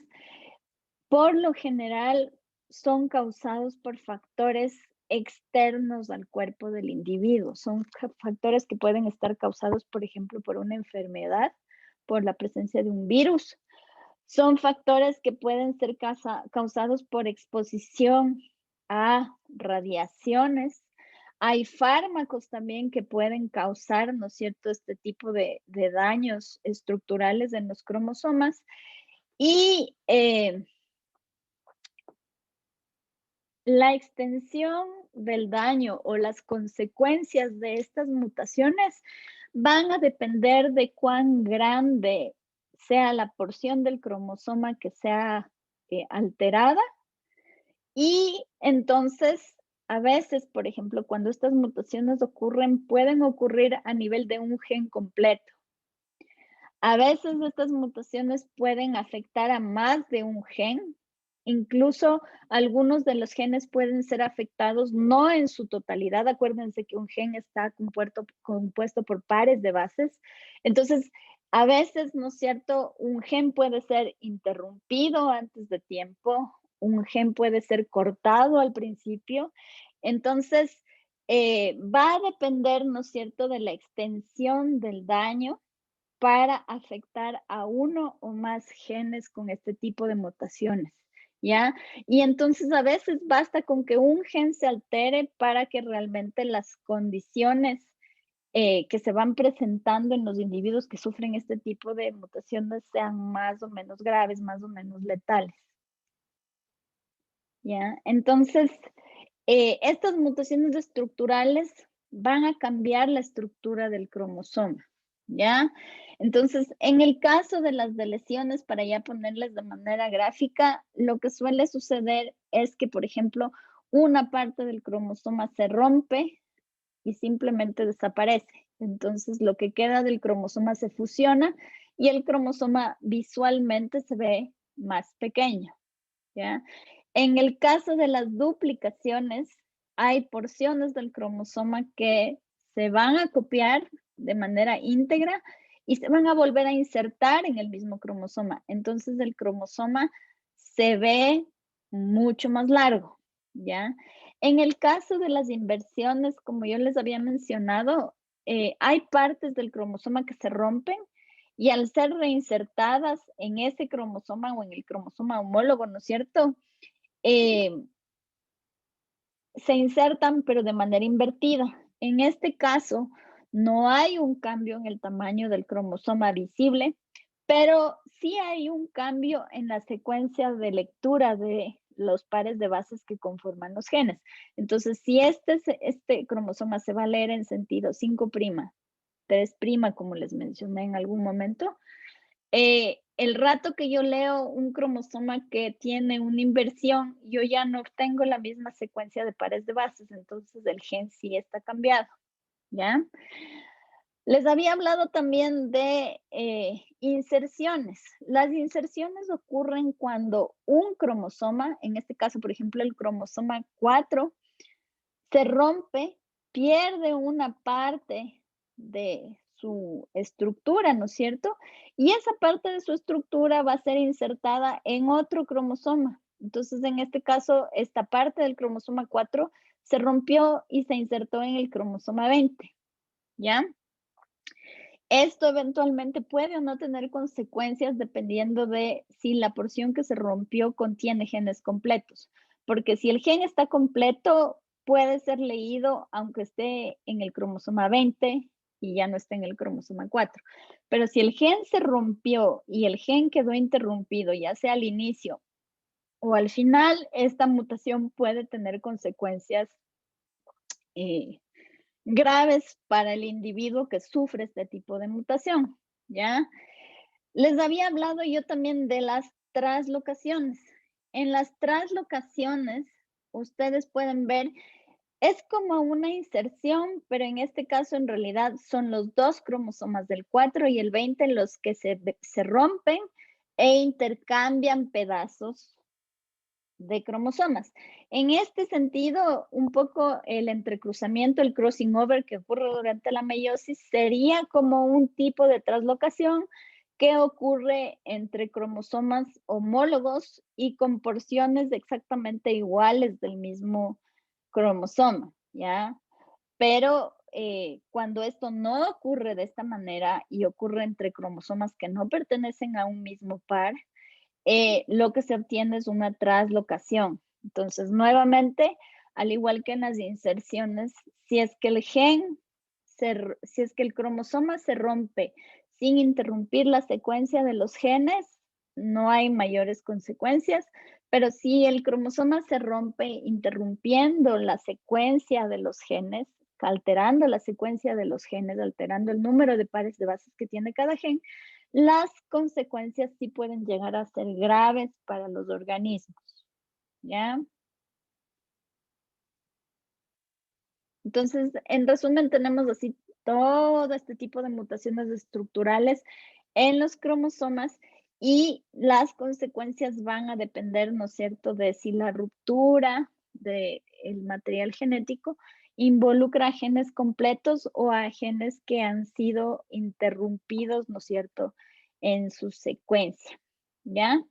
por lo general, son causados por factores externos al cuerpo del individuo. Son factores que pueden estar causados, por ejemplo, por una enfermedad, por la presencia de un virus. Son factores que pueden ser causados por exposición a radiaciones. Hay fármacos también que pueden causar, ¿no es cierto?, este tipo de daños estructurales en los cromosomas. Y la extensión del daño o las consecuencias de estas mutaciones van a depender de cuán grande sea la porción del cromosoma que sea alterada. Y entonces, a veces, por ejemplo, cuando estas mutaciones ocurren, pueden ocurrir a nivel de un gen completo. A veces estas mutaciones pueden afectar a más de un gen. Incluso algunos de los genes pueden ser afectados no en su totalidad. Acuérdense que un gen está compuesto por pares de bases. Entonces, a veces, ¿no es cierto?, un gen puede ser interrumpido antes de tiempo, un gen puede ser cortado al principio. Entonces, va a depender, ¿no es cierto?, de la extensión del daño para afectar a uno o más genes con este tipo de mutaciones, ¿ya? Y entonces a veces basta con que un gen se altere para que realmente las condiciones que se van presentando en los individuos que sufren este tipo de mutaciones sean más o menos graves, más o menos letales, ¿ya? Entonces, estas mutaciones estructurales van a cambiar la estructura del cromosoma, ¿ya? Entonces, en el caso de las deleciones, para ya ponerles de manera gráfica, lo que suele suceder es que, por ejemplo, una parte del cromosoma se rompe y simplemente desaparece. Entonces, lo que queda del cromosoma se fusiona y el cromosoma visualmente se ve más pequeño, ¿ya? En el caso de las duplicaciones, hay porciones del cromosoma que se van a copiar de manera íntegra y se van a volver a insertar en el mismo cromosoma. Entonces el cromosoma se ve mucho más largo, ¿ya? En el caso de las inversiones, como yo les había mencionado, hay partes del cromosoma que se rompen y al ser reinsertadas en ese cromosoma o en el cromosoma homólogo, ¿no es cierto?, se insertan, pero de manera invertida. En este caso, no hay un cambio en el tamaño del cromosoma visible, pero sí hay un cambio en la secuencia de lectura de los pares de bases que conforman los genes. Entonces, si este cromosoma se va a leer en sentido 5', 3', como les mencioné en algún momento, el rato que yo leo un cromosoma que tiene una inversión, yo ya no obtengo la misma secuencia de pares de bases, entonces el gen sí está cambiado, ¿ya? Les había hablado también de inserciones. Las inserciones ocurren cuando un cromosoma, en este caso, por ejemplo, el cromosoma 4, se rompe, pierde una parte de su estructura, ¿no es cierto? Y esa parte de su estructura va a ser insertada en otro cromosoma. Entonces, en este caso, esta parte del cromosoma 4 se rompió y se insertó en el cromosoma 20, ¿ya? Esto eventualmente puede o no tener consecuencias dependiendo de si la porción que se rompió contiene genes completos. Porque si el gen está completo, puede ser leído aunque esté en el cromosoma 20 y ya no esté en el cromosoma 4. Pero si el gen se rompió y el gen quedó interrumpido, ya sea al inicio o al final, esta mutación puede tener consecuencias graves para el individuo que sufre este tipo de mutación, ¿ya? Les había hablado yo también de las translocaciones. En las translocaciones, ustedes pueden ver, es como una inserción, pero en este caso en realidad son los dos cromosomas del 4 y el 20 los que se rompen e intercambian pedazos de cromosomas. En este sentido, un poco el entrecruzamiento, el crossing over que ocurre durante la meiosis sería como un tipo de translocación que ocurre entre cromosomas homólogos y con porciones exactamente iguales del mismo cromosoma, ¿ya? Pero cuando esto no ocurre de esta manera y ocurre entre cromosomas que no pertenecen a un mismo par, lo que se obtiene es una translocación. Entonces, nuevamente, al igual que en las inserciones, si es que el gen, si es que el cromosoma se rompe sin interrumpir la secuencia de los genes, no hay mayores consecuencias, pero si el cromosoma se rompe interrumpiendo la secuencia de los genes, alterando la secuencia de los genes, alterando el número de pares de bases que tiene cada gen, las consecuencias sí pueden llegar a ser graves para los organismos, ¿ya? Entonces, en resumen, tenemos así todo este tipo de mutaciones estructurales en los cromosomas y las consecuencias van a depender, ¿no es cierto?, de si la ruptura del material genético involucra a genes completos o a genes que han sido interrumpidos, ¿no es cierto?, en su secuencia, ¿ya?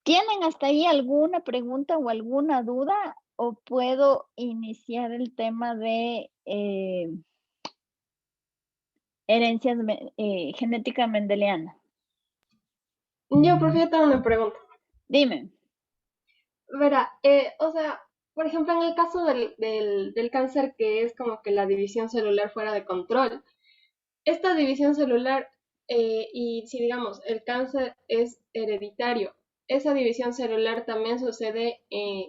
¿Tienen hasta ahí alguna pregunta o alguna duda? ¿O puedo iniciar el tema de herencias genética mendeliana? Yo, profe, yo tengo una pregunta. Dime. Verá, o sea, por ejemplo, en el caso del cáncer, que es como que la división celular fuera de control, esta división celular, y si digamos el cáncer es hereditario, esa división celular también sucede,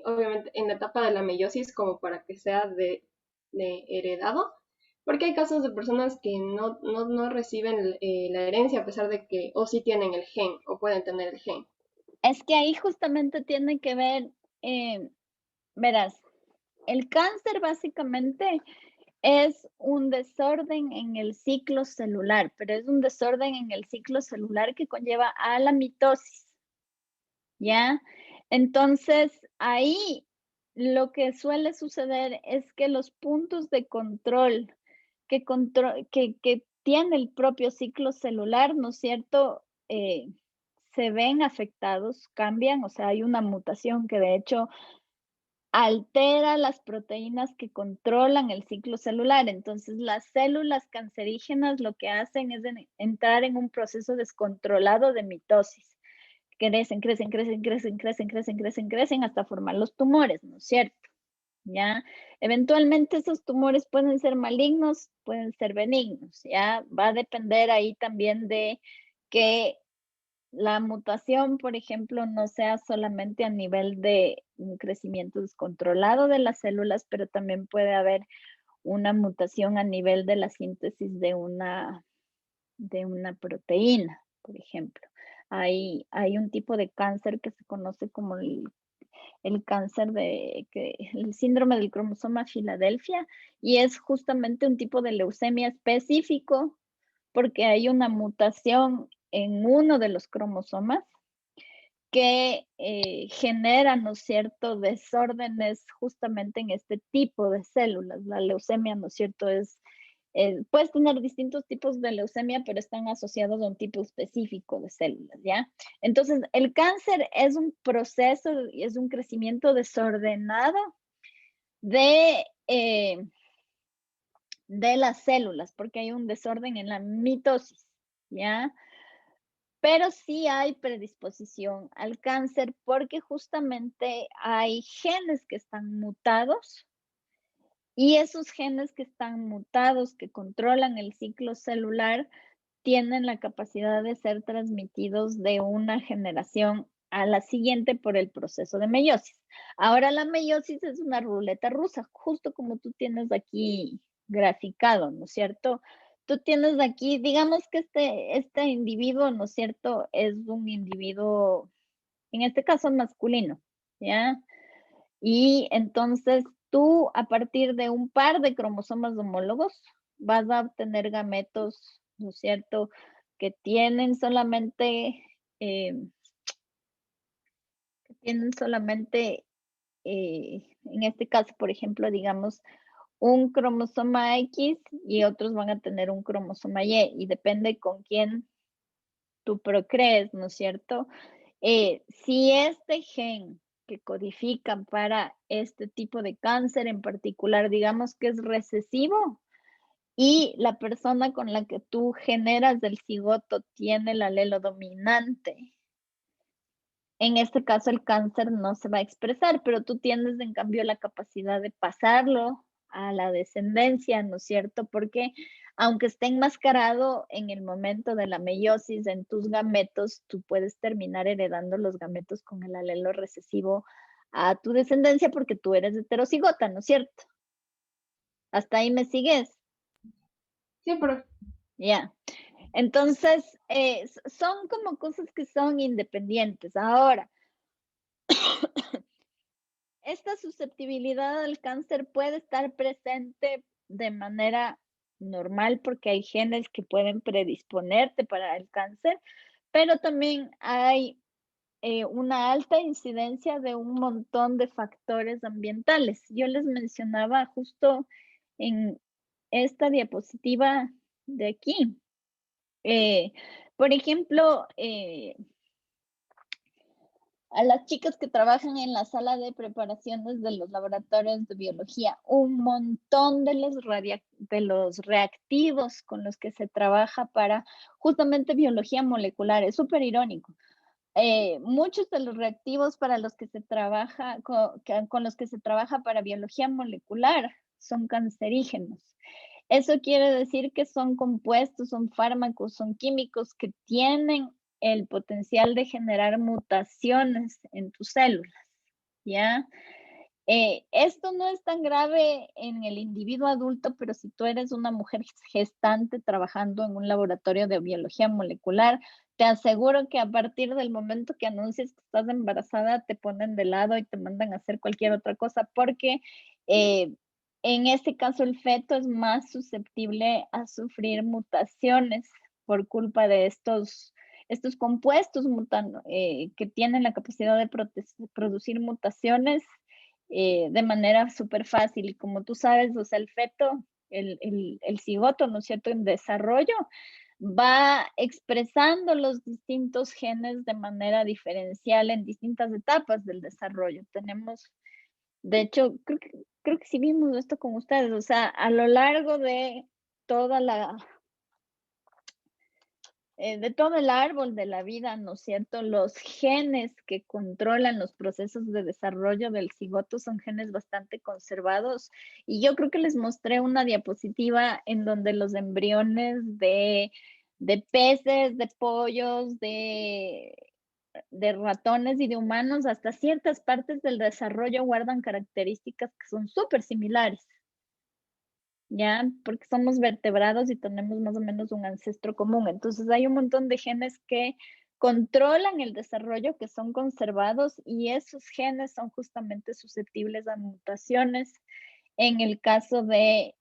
obviamente, en la etapa de la meiosis, como para que sea de heredado, porque hay casos de personas que no reciben la herencia a pesar de que o sí tienen el gen o pueden tener el gen. Es que ahí justamente tiene que ver, verás, el cáncer básicamente es un desorden en el ciclo celular, pero es un desorden en el ciclo celular que conlleva a la mitosis, ¿ya? Entonces, ahí lo que suele suceder es que los puntos de control que tiene el propio ciclo celular, ¿no es cierto? Se ven afectados, cambian, o sea, hay una mutación que de hecho altera las proteínas que controlan el ciclo celular. Entonces, las células cancerígenas lo que hacen es entrar en un proceso descontrolado de mitosis. Crecen, crecen, crecen, crecen, crecen, crecen, crecen, crecen hasta formar los tumores, ¿no es cierto? ¿Ya? Eventualmente esos tumores pueden ser malignos, pueden ser benignos, ¿ya? Va a depender ahí también de que la mutación, por ejemplo, no sea solamente a nivel de un crecimiento descontrolado de las células, pero también puede haber una mutación a nivel de la síntesis de una proteína, por ejemplo. Hay un tipo de cáncer que se conoce como el cáncer el síndrome del cromosoma Filadelfia, y es justamente un tipo de leucemia específico porque hay una mutación en uno de los cromosomas que genera, ¿no es cierto?, desórdenes justamente en este tipo de células. La leucemia, ¿no es cierto?, puedes tener distintos tipos de leucemia, pero están asociados a un tipo específico de células, ¿ya? Entonces, el cáncer es un proceso y es un crecimiento desordenado de las células, porque hay un desorden en la mitosis, ¿ya? Pero sí hay predisposición al cáncer porque justamente hay genes que están mutados y esos genes que están mutados, que controlan el ciclo celular, tienen la capacidad de ser transmitidos de una generación a la siguiente por el proceso de meiosis. Ahora la meiosis es una ruleta rusa, justo como tú tienes aquí graficado, ¿no es cierto? Tú tienes aquí, digamos que este individuo, ¿no es cierto? Es un individuo en este caso masculino, ¿ya? Y entonces tú, a partir de un par de cromosomas homólogos, vas a obtener gametos, ¿no es cierto?, que tienen solamente, en este caso, por ejemplo, digamos, un cromosoma X y otros van a tener un cromosoma Y depende con quién tú procrees, ¿no es cierto? Si este gen que codifican para este tipo de cáncer en particular, digamos que es recesivo y la persona con la que tú generas el cigoto tiene el alelo dominante, en este caso el cáncer no se va a expresar, pero tú tienes en cambio la capacidad de pasarlo a la descendencia, ¿no es cierto? Porque aunque esté enmascarado en el momento de la meiosis en tus gametos, tú puedes terminar heredando los gametos con el alelo recesivo a tu descendencia porque tú eres heterocigota, ¿no es cierto? ¿Hasta ahí me sigues? Sí, pero Ya. Entonces, son como cosas que son independientes. Ahora, esta susceptibilidad al cáncer puede estar presente de manera normal porque hay genes que pueden predisponerte para el cáncer, pero también hay una alta incidencia de un montón de factores ambientales. Yo les mencionaba justo en esta diapositiva de aquí. Por ejemplo, a las chicas que trabajan en la sala de preparaciones de los laboratorios de biología, un montón de los reactivos con los que se trabaja para justamente biología molecular. Es súper irónico. Muchos de los reactivos para los que se trabaja, con los que se trabaja para biología molecular son cancerígenos. Eso quiere decir que son compuestos, son fármacos, son químicos que tienen el potencial de generar mutaciones en tus células, ¿ya? Esto no es tan grave en el individuo adulto, pero si tú eres una mujer gestante trabajando en un laboratorio de biología molecular, te aseguro que a partir del momento que anuncias que estás embarazada, te ponen de lado y te mandan a hacer cualquier otra cosa, porque en este caso el feto es más susceptible a sufrir mutaciones por culpa de estos compuestos que tienen la capacidad de producir mutaciones de manera súper fácil. Y como tú sabes, o sea, el feto, el cigoto, ¿no es cierto?, en desarrollo, va expresando los distintos genes de manera diferencial en distintas etapas del desarrollo. Tenemos, de hecho, creo que sí vimos esto con ustedes, o sea, a lo largo de toda de todo el árbol de la vida, ¿no es cierto? Los genes que controlan los procesos de desarrollo del cigoto son genes bastante conservados. Y yo creo que les mostré una diapositiva en donde los embriones de peces, de pollos, de ratones y de humanos, hasta ciertas partes del desarrollo guardan características que son súper similares. ¿Ya? Porque somos vertebrados y tenemos más o menos un ancestro común. Entonces hay un montón de genes que controlan el desarrollo, que son conservados y esos genes son justamente susceptibles a mutaciones en el caso de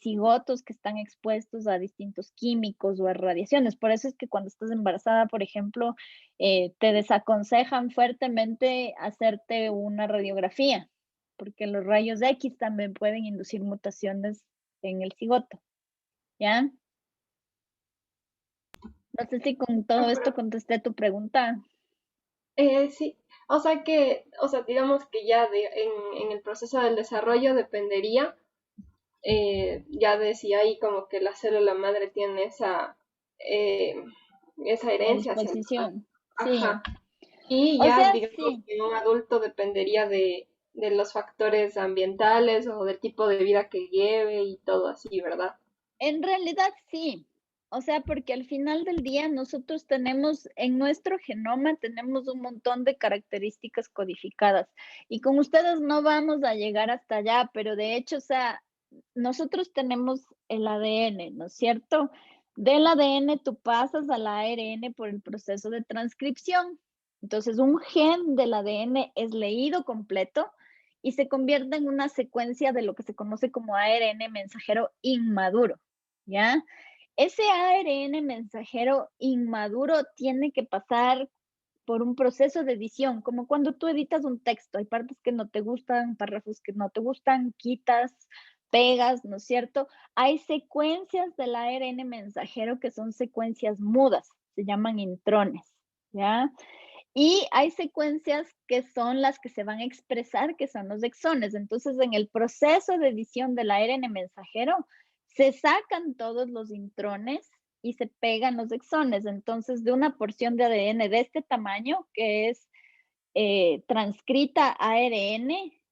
cigotos que están expuestos a distintos químicos o a radiaciones. Por eso es que cuando estás embarazada, por ejemplo, te desaconsejan fuertemente hacerte una radiografía porque los rayos X también pueden inducir mutaciones en el cigoto, ¿ya? No sé si con todo esto contesté tu pregunta. Sí, o sea, digamos que ya en el proceso del desarrollo dependería ya de si ahí como que la célula madre tiene eh, esa herencia hacia el papá. Predisposición, Ajá. sí. Y O ya sea, digamos sí. que un adulto dependería de los factores ambientales o del tipo de vida que lleve y todo así, ¿verdad? En realidad sí. O sea, porque al final del día nosotros tenemos, en nuestro genoma tenemos un montón de características codificadas y con ustedes no vamos a llegar hasta allá, pero de hecho, o sea, nosotros tenemos el ADN, ¿no es cierto? Del ADN tú pasas al ARN por el proceso de transcripción, Entonces, un gen del ADN es leído completo y se convierte en una secuencia de lo que se conoce como ARN mensajero inmaduro, ¿ya? Ese ARN mensajero inmaduro tiene que pasar por un proceso de edición, como cuando tú editas un texto, hay partes que no te gustan, párrafos que no te gustan, quitas, pegas, ¿no es cierto? Hay secuencias del ARN mensajero que son secuencias mudas, se llaman intrones, ¿ya? Y hay secuencias que son las que se van a expresar, que son los exones. Entonces, en el proceso de edición del ARN mensajero, se sacan todos los intrones y se pegan los exones. Entonces, de una porción de ADN de este tamaño, que es transcrita ARN,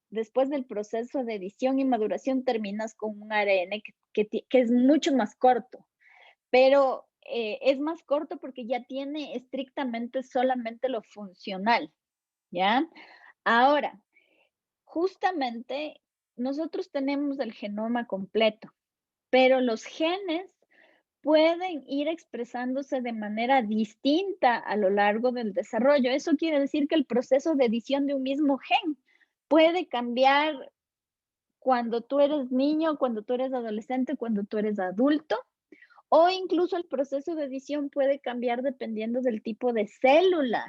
después del proceso de edición y maduración, terminas con un ARN que es mucho más corto, pero es más corto porque ya tiene estrictamente solamente lo funcional, ¿ya? Ahora, justamente nosotros tenemos el genoma completo, pero los genes pueden ir expresándose de manera distinta a lo largo del desarrollo. Eso quiere decir que el proceso de edición de un mismo gen puede cambiar cuando tú eres niño, cuando tú eres adolescente, cuando tú eres adulto, o incluso el proceso de edición puede cambiar dependiendo del tipo de célula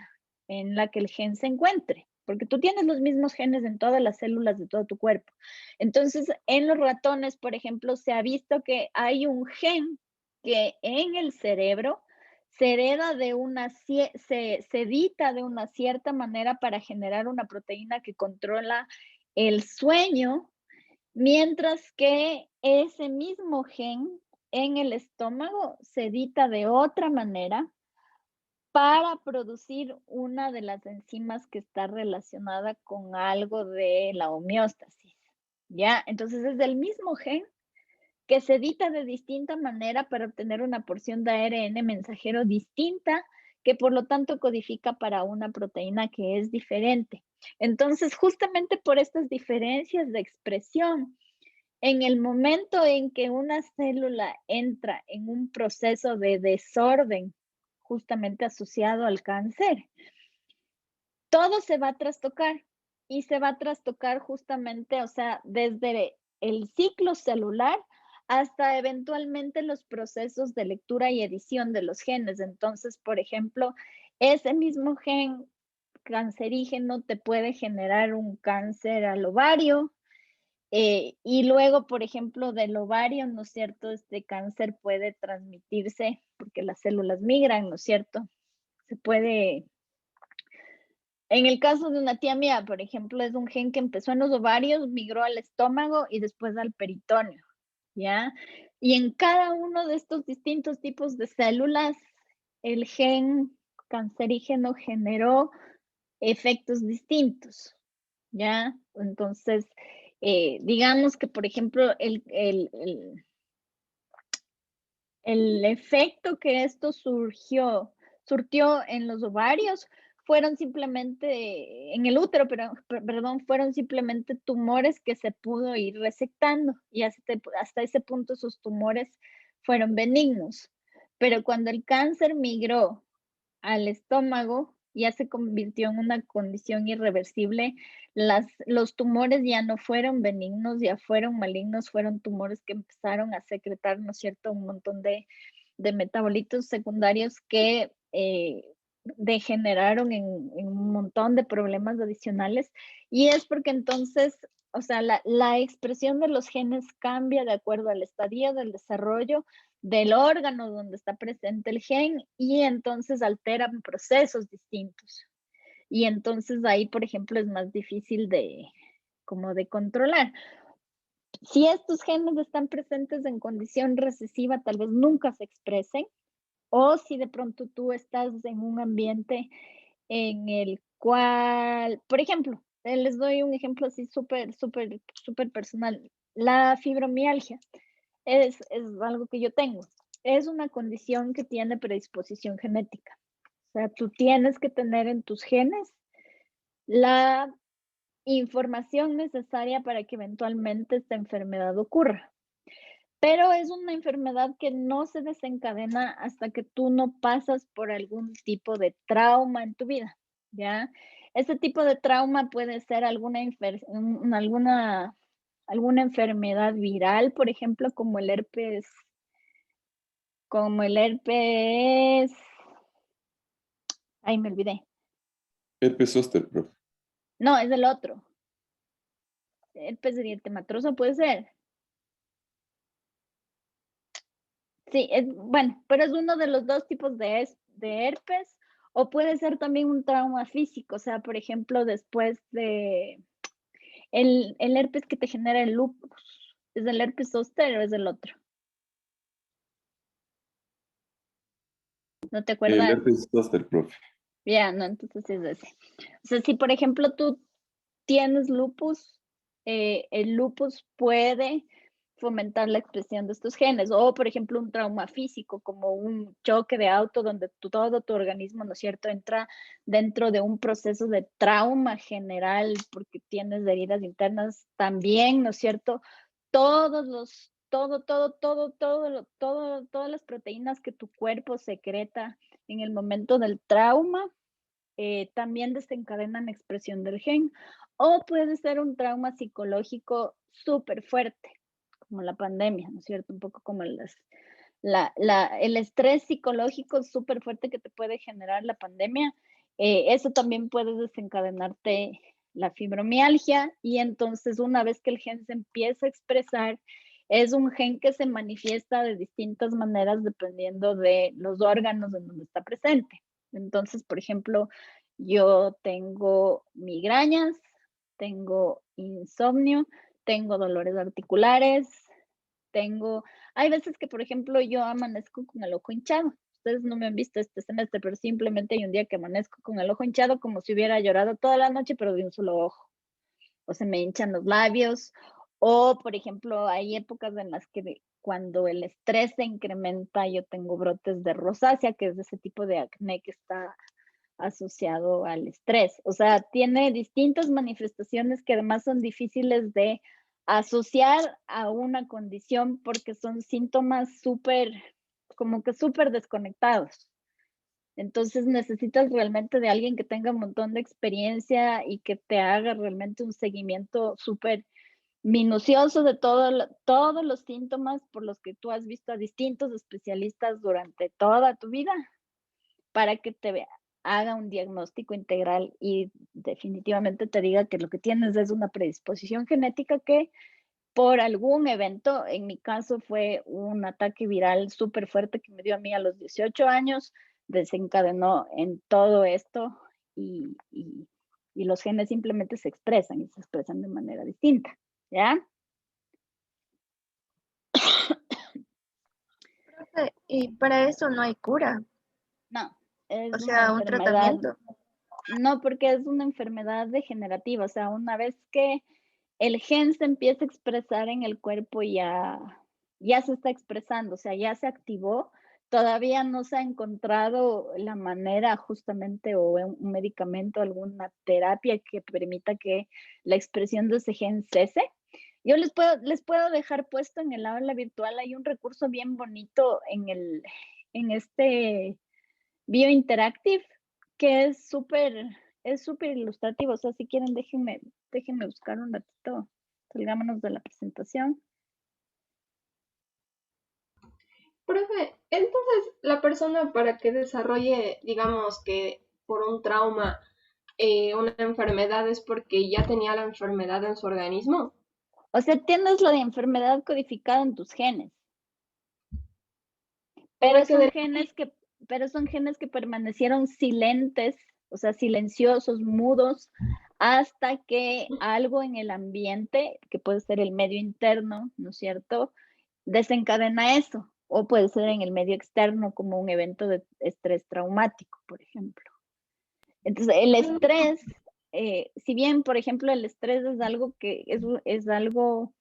en la que el gen se encuentre, porque tú tienes los mismos genes en todas las células de todo tu cuerpo. Entonces, en los ratones, por ejemplo, se ha visto que hay un gen que en el cerebro se hereda de se edita de una cierta manera para generar una proteína que controla el sueño, mientras que ese mismo gen en el estómago se edita de otra manera para producir una de las enzimas que está relacionada con algo de la homeostasis, ¿ya? Entonces es el mismo gen que se edita de distinta manera para obtener una porción de ARN mensajero distinta, que por lo tanto codifica para una proteína que es diferente. Entonces, justamente por estas diferencias de expresión, en el momento en que una célula entra en un proceso de desorden, justamente asociado al cáncer, todo se va a trastocar y se va a trastocar justamente, o sea, desde el ciclo celular hasta eventualmente los procesos de lectura y edición de los genes. Entonces, por ejemplo, ese mismo gen cancerígeno te puede generar un cáncer al ovario, y luego, por ejemplo, del ovario, ¿no es cierto? Este cáncer puede transmitirse porque las células migran, ¿no es cierto? Se puede, en el caso de una tía mía, por ejemplo, es un gen que empezó en los ovarios, migró al estómago y después al peritoneo, ¿ya? Y en cada uno de estos distintos tipos de células, el gen cancerígeno generó efectos distintos, ¿ya? Entonces, digamos que, por ejemplo, el efecto que esto surtió en los ovarios fueron simplemente, en el útero, perdón, fueron simplemente tumores que se pudo ir resectando y hasta ese punto esos tumores fueron benignos. Pero cuando el cáncer migró al estómago, ya se convirtió en una condición irreversible. Los tumores ya no fueron benignos, ya fueron malignos, fueron tumores que empezaron a secretar, ¿no es cierto?, un montón de metabolitos secundarios que degeneraron en un montón de problemas adicionales. Y es porque entonces, o sea, la expresión de los genes cambia de acuerdo al estadio del desarrollo del órgano donde está presente el gen y entonces alteran procesos distintos. Y entonces ahí, por ejemplo, es más difícil como de controlar. Si estos genes están presentes en condición recesiva, tal vez nunca se expresen, o si de pronto tú estás en un ambiente en el cual, por ejemplo, les doy un ejemplo así súper, súper, súper personal. La fibromialgia es algo que yo tengo. Es una condición que tiene predisposición genética. O sea, tú tienes que tener en tus genes la información necesaria para que eventualmente esta enfermedad ocurra. Pero es una enfermedad que no se desencadena hasta que tú no pasas por algún tipo de trauma en tu vida. ¿ya? Ese tipo de trauma puede ser alguna enfermedad viral, por ejemplo, ay, me olvidé. Herpes zóster, profe. No, es el otro. Herpes eritematoso puede ser. Sí, bueno, pero es uno de los dos tipos de herpes, o puede ser también un trauma físico, o sea, por ejemplo, después de el herpes que te genera el lupus. ¿Es el herpes zóster o es el otro? ¿No te El acuerdas? herpes zóster, profe. Ya, no, entonces es ese. O sea, si por ejemplo tú tienes lupus, el lupus puede fomentar la expresión de estos genes, o por ejemplo un trauma físico, como un choque de auto donde todo tu organismo, ¿no es cierto?, entra dentro de un proceso de trauma general porque tienes heridas internas también, ¿no es cierto? Todas las proteínas que tu cuerpo secreta en el momento del trauma también desencadenan expresión del gen, o puede ser un trauma psicológico súper fuerte, como la pandemia, ¿no es cierto? Un poco como el estrés psicológico súper fuerte que te puede generar la pandemia. Eso también puede desencadenarte la fibromialgia, y entonces una vez que el gen se empieza a expresar, es un gen que se manifiesta de distintas maneras dependiendo de los órganos en donde está presente. Entonces, por ejemplo, yo tengo migrañas, tengo insomnio, tengo dolores articulares, hay veces que, por ejemplo, yo amanezco con el ojo hinchado. Ustedes no me han visto este semestre, pero simplemente hay un día que amanezco con el ojo hinchado como si hubiera llorado toda la noche, pero de un solo ojo. O se me hinchan los labios, o, por ejemplo, hay épocas en las que cuando el estrés se incrementa, yo tengo brotes de rosácea, que es ese tipo de acné que está asociado al estrés. O sea, tiene distintas manifestaciones que además son difíciles de asociar a una condición porque son síntomas como que súper desconectados. Entonces necesitas realmente de alguien que tenga un montón de experiencia y que te haga realmente un seguimiento súper minucioso de todos los síntomas por los que tú has visto a distintos especialistas durante toda tu vida, para que te haga un diagnóstico integral y definitivamente te diga que lo que tienes es una predisposición genética que por algún evento, en mi caso fue un ataque viral súper fuerte que me dio a mí a los 18 años, desencadenó en todo esto, y los genes simplemente se expresan y se expresan de manera distinta, ¿ya? Profe, y para eso no hay cura, No, es o una sea, un enfermedad. tratamiento. No, porque es una enfermedad degenerativa, o sea, una vez que el gen se empieza a expresar en el cuerpo, ya se está expresando, o sea, ya se activó. Todavía no se ha encontrado la manera justamente, o un medicamento, alguna terapia que permita que la expresión de ese gen cese. Yo les puedo dejar puesto en el aula virtual, hay un recurso bien bonito en este BioInteractive, que es súper ilustrativo. O sea, si quieren, déjenme buscar un ratito, salgámonos de la presentación. Profe, entonces la persona para que desarrolle, digamos que por un trauma, una enfermedad es porque ya tenía la enfermedad en su organismo. O sea, tienes la enfermedad codificada en tus genes, pero son genes que permanecieron silentes, o sea, silenciosos, mudos, hasta que algo en el ambiente, que puede ser el medio interno, ¿no es cierto?, desencadena eso, o puede ser en el medio externo como un evento de estrés traumático, por ejemplo. Entonces, el estrés, si bien, por ejemplo, el estrés es algo que es algo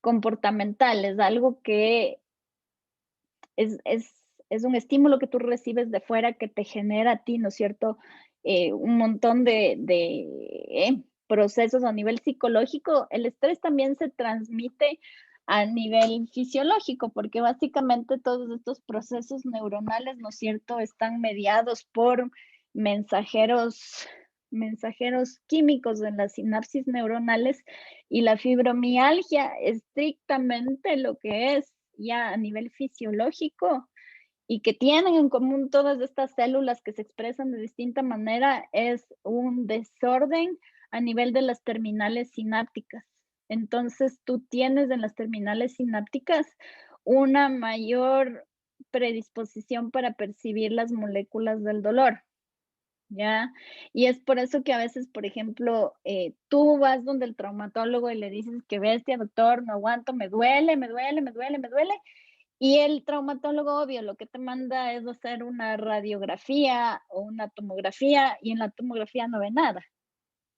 comportamental, es algo que es un estímulo que tú recibes de fuera que te genera a ti, ¿no es cierto?, un montón de procesos a nivel psicológico. El estrés también se transmite a nivel fisiológico, porque básicamente todos estos procesos neuronales, ¿no es cierto?, están mediados por mensajeros mensajeros químicos en las sinapsis neuronales, y la fibromialgia estrictamente lo que es ya a nivel fisiológico y que tienen en común todas estas células que se expresan de distinta manera es un desorden a nivel de las terminales sinápticas. Entonces tú tienes en las terminales sinápticas una mayor predisposición para percibir las moléculas del dolor. ¿Ya? Y es por eso que a veces, por ejemplo, tú vas donde el traumatólogo y le dices que bestia, doctor, no aguanto, me duele, me duele, me duele, me duele. Y el traumatólogo, obvio, lo que te manda es hacer una radiografía o una tomografía, y en la tomografía no ve nada,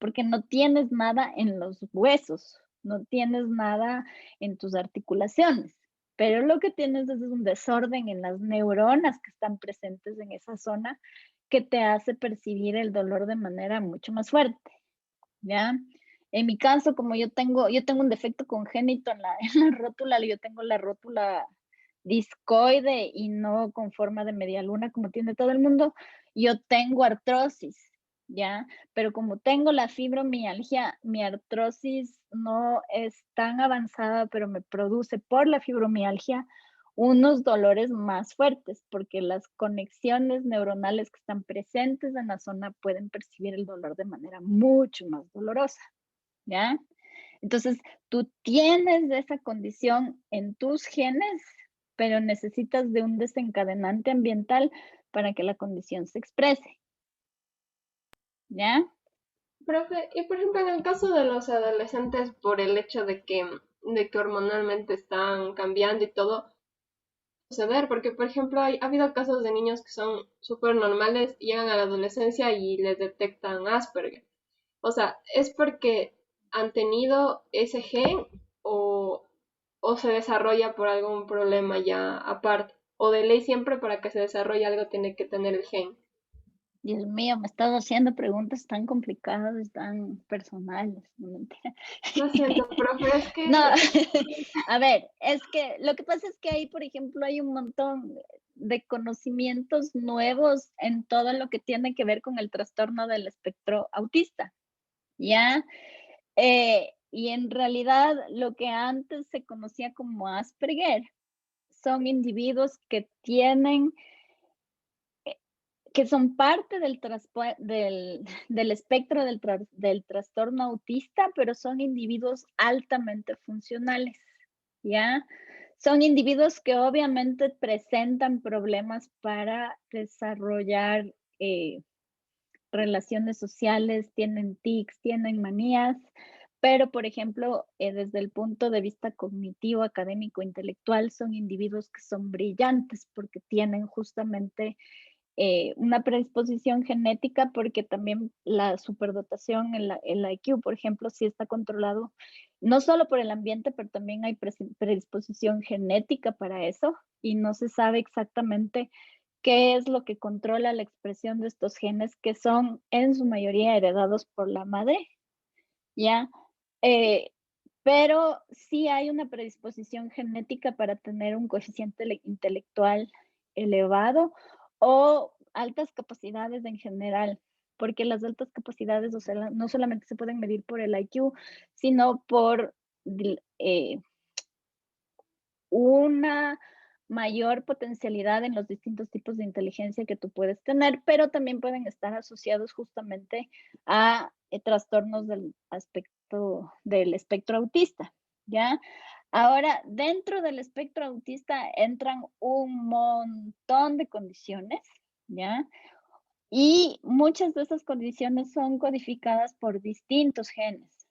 porque no tienes nada en los huesos, no tienes nada en tus articulaciones. Pero lo que tienes es un desorden en las neuronas que están presentes en esa zona que te hace percibir el dolor de manera mucho más fuerte, ¿ya? En mi caso, como yo tengo un defecto congénito en la rótula, yo tengo la rótula discoide y no con forma de media luna como tiene todo el mundo, yo tengo artrosis, ¿ya? Pero como tengo la fibromialgia, mi artrosis no es tan avanzada, pero me produce por la fibromialgia unos dolores más fuertes, porque las conexiones neuronales que están presentes en la zona pueden percibir el dolor de manera mucho más dolorosa, ¿ya? Entonces, tú tienes esa condición en tus genes, pero necesitas de un desencadenante ambiental para que la condición se exprese, ¿ya? Profe, y por ejemplo, en el caso de los adolescentes, por el hecho de que hormonalmente están cambiando y todo, suceder, porque por ejemplo ha habido casos de niños que son súper normales, llegan a la adolescencia y les detectan Asperger. O sea, ¿es porque han tenido ese gen o se desarrolla por algún problema ya aparte? O de ley siempre para que se desarrolle algo tiene que tener el gen. Dios mío, me estás haciendo preguntas tan complicadas, tan personales, no mentira. Lo siento, profe, es que No, a ver, es que lo que pasa es que ahí, por ejemplo, hay un montón de conocimientos nuevos en todo lo que tiene que ver con el trastorno del espectro autista, ¿ya? Y en realidad lo que antes se conocía como Asperger son individuos que tienen, que son parte del espectro del trastorno autista, pero son individuos altamente funcionales, ¿ya? Son individuos que obviamente presentan problemas para desarrollar relaciones sociales, tienen tics, tienen manías, pero por ejemplo, desde el punto de vista cognitivo, académico, intelectual, son individuos que son brillantes porque tienen justamente una predisposición genética, porque también la superdotación, el IQ, por ejemplo, sí está controlado no solo por el ambiente, pero también hay predisposición genética para eso, y no se sabe exactamente qué es lo que controla la expresión de estos genes, que son en su mayoría heredados por la madre, ¿ya? Pero sí hay una predisposición genética para tener un coeficiente intelectual elevado o altas capacidades en general, porque las altas capacidades, o sea, no solamente se pueden medir por el IQ, sino por una mayor potencialidad en los distintos tipos de inteligencia que tú puedes tener, pero también pueden estar asociados justamente a trastornos del espectro autista, ¿ya? Ahora, dentro del espectro autista entran un montón de condiciones, ¿ya? Y muchas de esas condiciones son codificadas por distintos genes,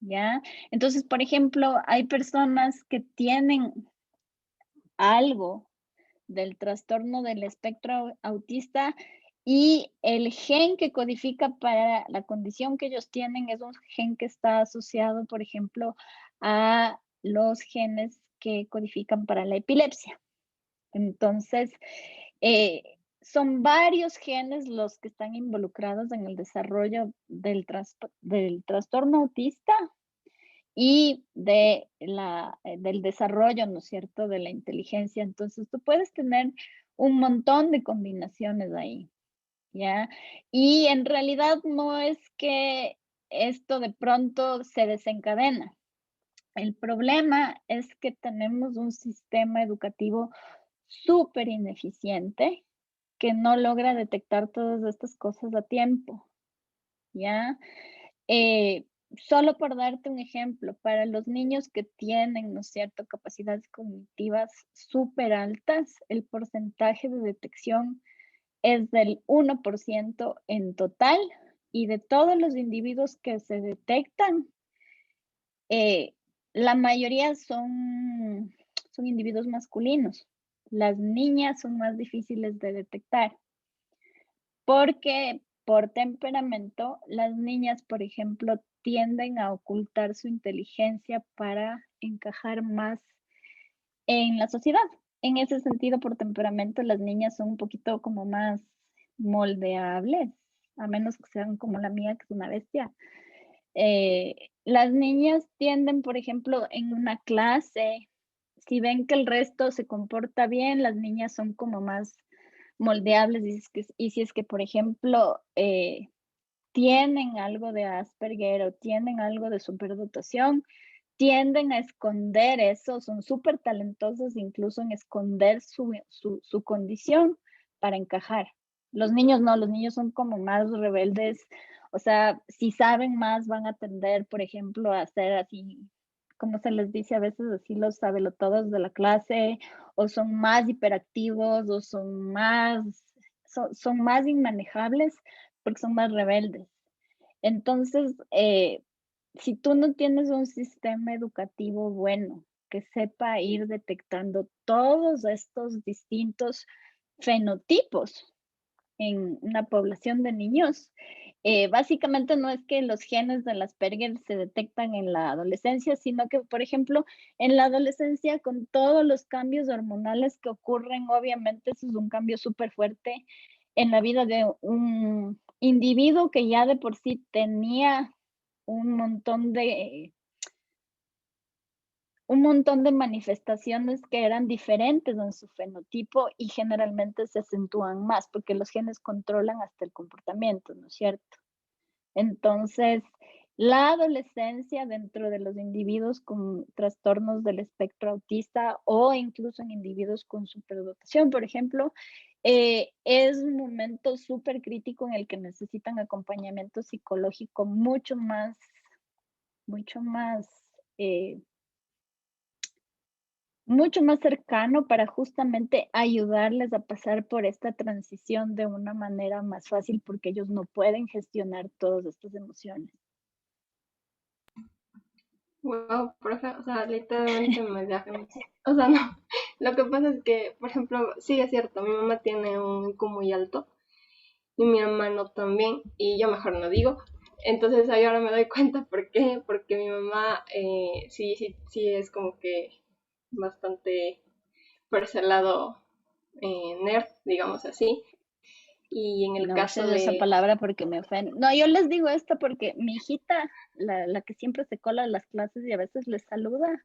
¿ya? Entonces, por ejemplo, hay personas que tienen algo del trastorno del espectro autista, y el gen que codifica para la condición que ellos tienen es un gen que está asociado, por ejemplo, a los genes que codifican para la epilepsia. Entonces, son varios genes los que están involucrados en el desarrollo del trastorno autista y del desarrollo, ¿no es cierto?, de la inteligencia. Entonces, tú puedes tener un montón de combinaciones ahí. ¿ya? Y en realidad no es que esto de pronto se desencadena. El problema es que tenemos un sistema educativo súper ineficiente que no logra detectar todas estas cosas a tiempo, ¿ya? Eh, Solo por darte un ejemplo, para los niños que tienen, ¿no es cierto?, capacidades cognitivas súper altas, el porcentaje de detección es del 1% en total, y de todos los individuos que se detectan, eh, la mayoría son individuos masculinos. Las niñas son más difíciles de detectar porque por temperamento las niñas, por ejemplo, tienden a ocultar su inteligencia para encajar más en la sociedad. En ese sentido, por temperamento, las niñas son un poquito como más moldeables, a menos que sean como la mía, que es una bestia. Las niñas tienden, por ejemplo, en una clase, si ven que el resto se comporta bien, las niñas son como más moldeables. Y si es que, por ejemplo, tienen algo de Asperger o tienen algo de superdotación, tienden a esconder eso, son súper talentosos incluso en esconder su condición para encajar. Los niños no, los niños son como más rebeldes, o sea, si saben más van a tender, por ejemplo, a ser así, como se les dice a veces, así los sabelotodos de la clase, o son más hiperactivos, o son más inmanejables porque son más rebeldes. Entonces, si tú no tienes un sistema educativo bueno que sepa ir detectando todos estos distintos fenotipos en una población de niños, básicamente no es que los genes del Asperger se detectan en la adolescencia, sino que, por ejemplo, en la adolescencia, con todos los cambios hormonales que ocurren, obviamente eso es un cambio súper fuerte en la vida de un individuo que ya de por sí tenía un montón de manifestaciones que eran diferentes en su fenotipo y generalmente se acentúan más porque los genes controlan hasta el comportamiento, ¿no es cierto? Entonces, la adolescencia dentro de los individuos con trastornos del espectro autista o incluso en individuos con superdotación, por ejemplo, es un momento súper crítico en el que necesitan acompañamiento psicológico mucho más, eh, mucho más cercano para justamente ayudarles a pasar por esta transición de una manera más fácil porque ellos no pueden gestionar todas estas emociones. Wow, profe, o sea, literalmente me viaja mucho. O sea, no. Lo que pasa es que, por ejemplo, sí es cierto, mi mamá tiene un IQ muy alto y mi hermano también, y yo mejor no digo. Entonces ahí ahora me doy cuenta por qué, porque mi mamá sí es como que bastante por ese lado nerd, digamos así. Y en el No caso uses esa de... palabra porque me ofende. No, yo les digo esto porque mi hijita, la que siempre se cola a las clases y a veces les saluda,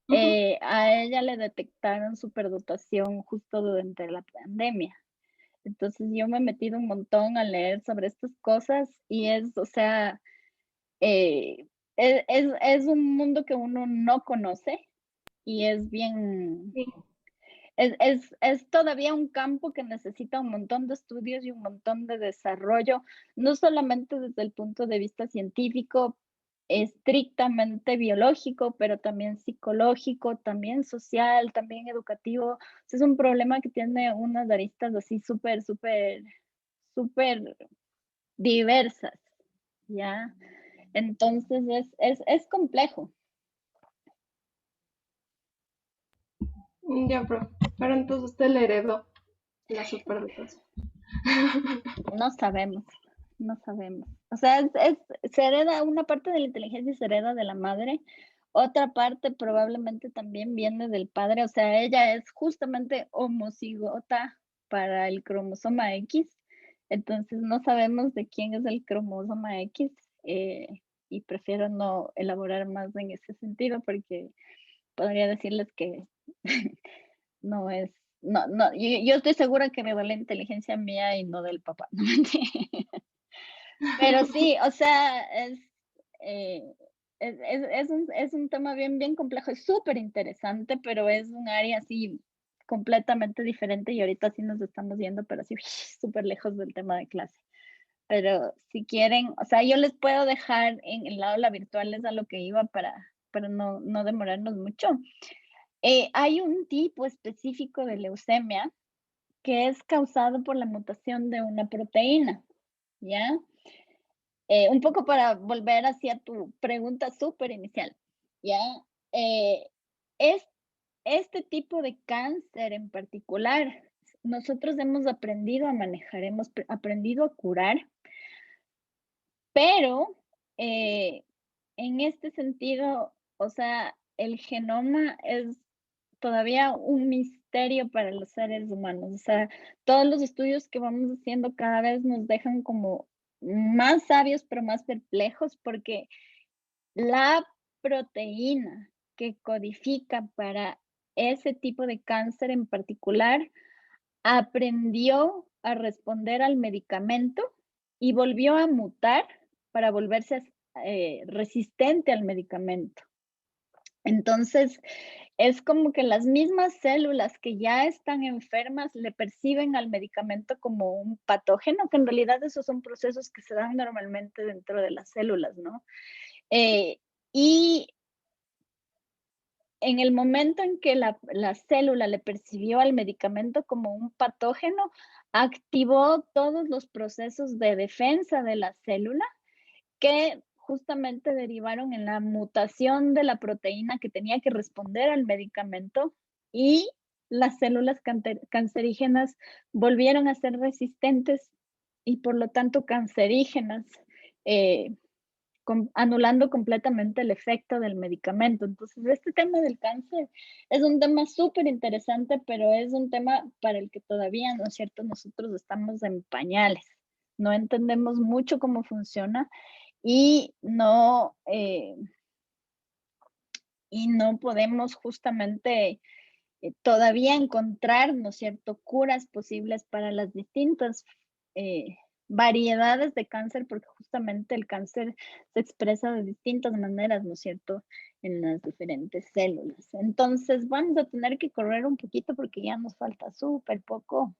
Ujú. a ella le detectaron superdotación justo durante la pandemia. Entonces yo me he metido un montón a leer sobre estas cosas y o sea, eh, es un mundo que uno no conoce y es bien, Sí. es todavía un campo que necesita un montón de estudios y un montón de desarrollo, no solamente desde el punto de vista científico, estrictamente biológico, pero también psicológico, también social, también educativo. O sea, es un problema que tiene unas aristas así súper, súper, súper diversas, ¿ya? Entonces es complejo. Ya, pero entonces usted le heredó la superdotación. No sabemos, no sabemos. O sea, se hereda, una parte de la inteligencia se hereda de la madre, otra parte probablemente también viene del padre. O sea, ella es justamente homocigota para el cromosoma X, entonces no sabemos de quién es el cromosoma X, y prefiero no elaborar más en ese sentido porque podría decirles que no es, yo estoy segura que me da la inteligencia mía y no del papá, no mentira. Pero sí, o sea, es un tema bien complejo, es súper interesante, pero es un área así completamente diferente y ahorita sí nos estamos yendo, pero así súper lejos del tema de clase. Pero si quieren, o sea, yo les puedo dejar en el aula virtual, es a lo que iba para no demorarnos mucho. Hay un tipo específico de leucemia que es causado por la mutación de una proteína, ¿ya? Un poco para volver hacia tu pregunta súper inicial, ¿ya? Es, este tipo de cáncer en particular, nosotros hemos aprendido a manejar, hemos aprendido a curar, pero en este sentido, o sea, el genoma es todavía un misterio para los seres humanos. O sea, todos los estudios que vamos haciendo cada vez nos dejan como más sabios, pero más perplejos, porque la proteína que codifica para ese tipo de cáncer en particular aprendió a responder al medicamento y volvió a mutar para volverse resistente al medicamento. Entonces, es como que las mismas células que ya están enfermas le perciben al medicamento como un patógeno, que en realidad esos son procesos que se dan normalmente dentro de las células, ¿no? Y en el momento en que la célula le percibió al medicamento como un patógeno, activó todos los procesos de defensa de la célula que justamente derivaron en la mutación de la proteína que tenía que responder al medicamento y las células cancerígenas volvieron a ser resistentes y por lo tanto cancerígenas, anulando completamente el efecto del medicamento. Entonces, este tema del cáncer es un tema súper interesante, pero es un tema para el que todavía, ¿no es cierto?, nosotros estamos en pañales. No entendemos mucho cómo funciona y no podemos justamente todavía encontrar, ¿no es cierto?, curas posibles para las distintas variedades de cáncer, porque justamente el cáncer se expresa de distintas maneras, ¿no es cierto?, en las diferentes células. Entonces, vamos a tener que correr un poquito porque ya nos falta súper poco.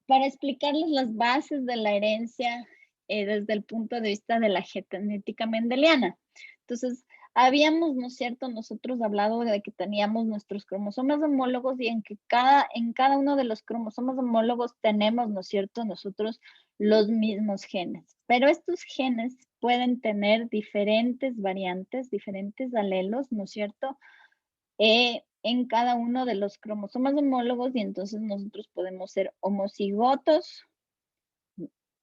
Para explicarles las bases de la herencia desde el punto de vista de la genética mendeliana. Entonces, habíamos, ¿no es cierto?, nosotros hablado de que teníamos nuestros cromosomas homólogos y en cada uno de los cromosomas homólogos tenemos, ¿no es cierto?, nosotros los mismos genes. Pero estos genes pueden tener diferentes variantes, diferentes alelos, ¿no es cierto?, en cada uno de los cromosomas homólogos y entonces nosotros podemos ser homocigotos,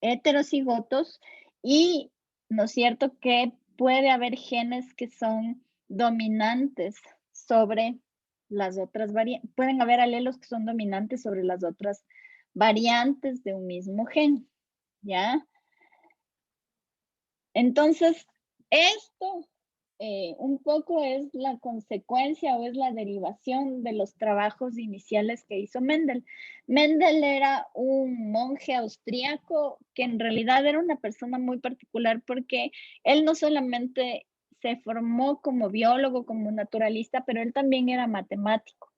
heterocigotos y, ¿no es cierto?, que puede haber genes que son dominantes sobre las otras variantes, pueden haber alelos que son dominantes sobre las otras variantes de un mismo gen, ¿ya? Entonces, esto un poco es la consecuencia o es la derivación de los trabajos iniciales que hizo Mendel. Mendel era un monje austríaco que en realidad era una persona muy particular porque él no solamente se formó como biólogo, como naturalista, pero él también era matemático.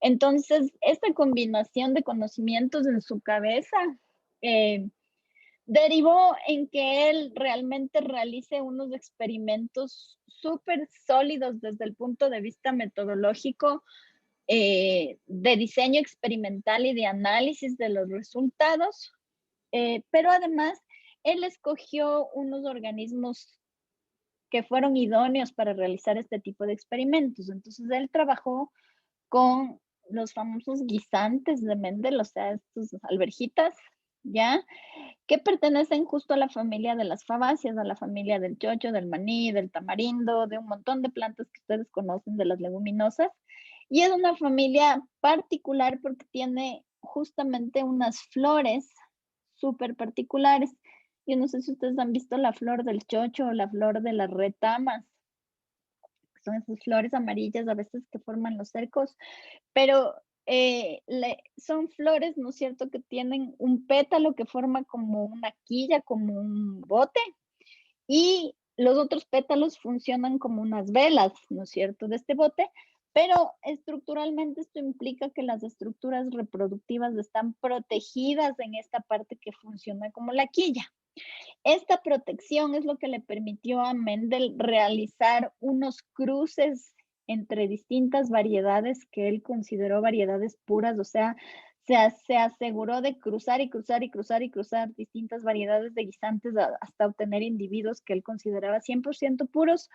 Entonces, esta combinación de conocimientos en su cabeza derivó en que él realmente realice unos experimentos súper sólidos desde el punto de vista metodológico, de diseño experimental y de análisis de los resultados, pero además él escogió unos organismos que fueron idóneos para realizar este tipo de experimentos. Entonces él trabajó con los famosos guisantes de Mendel, o sea, estos alverjitas, ¿ya?, que pertenecen justo a la familia de las fabáceas, a la familia del chocho, del maní, del tamarindo, de un montón de plantas que ustedes conocen, de las leguminosas. Y es una familia particular porque tiene justamente unas flores súper particulares. Yo no sé si ustedes han visto la flor del chocho o la flor de las retamas. son esas flores amarillas a veces que forman los cercos, pero son flores, ¿no es cierto?, que tienen un pétalo que forma como una quilla, como un bote, y los otros pétalos funcionan como unas velas, ¿no es cierto?, de este bote, pero estructuralmente esto implica que las estructuras reproductivas están protegidas en esta parte que funciona como la quilla. Esta protección es lo que le permitió a Mendel realizar unos cruces entre distintas variedades que él consideró variedades puras, o sea, se aseguró de cruzar y cruzar y cruzar y cruzar distintas variedades de guisantes hasta obtener individuos que él consideraba 100% puros,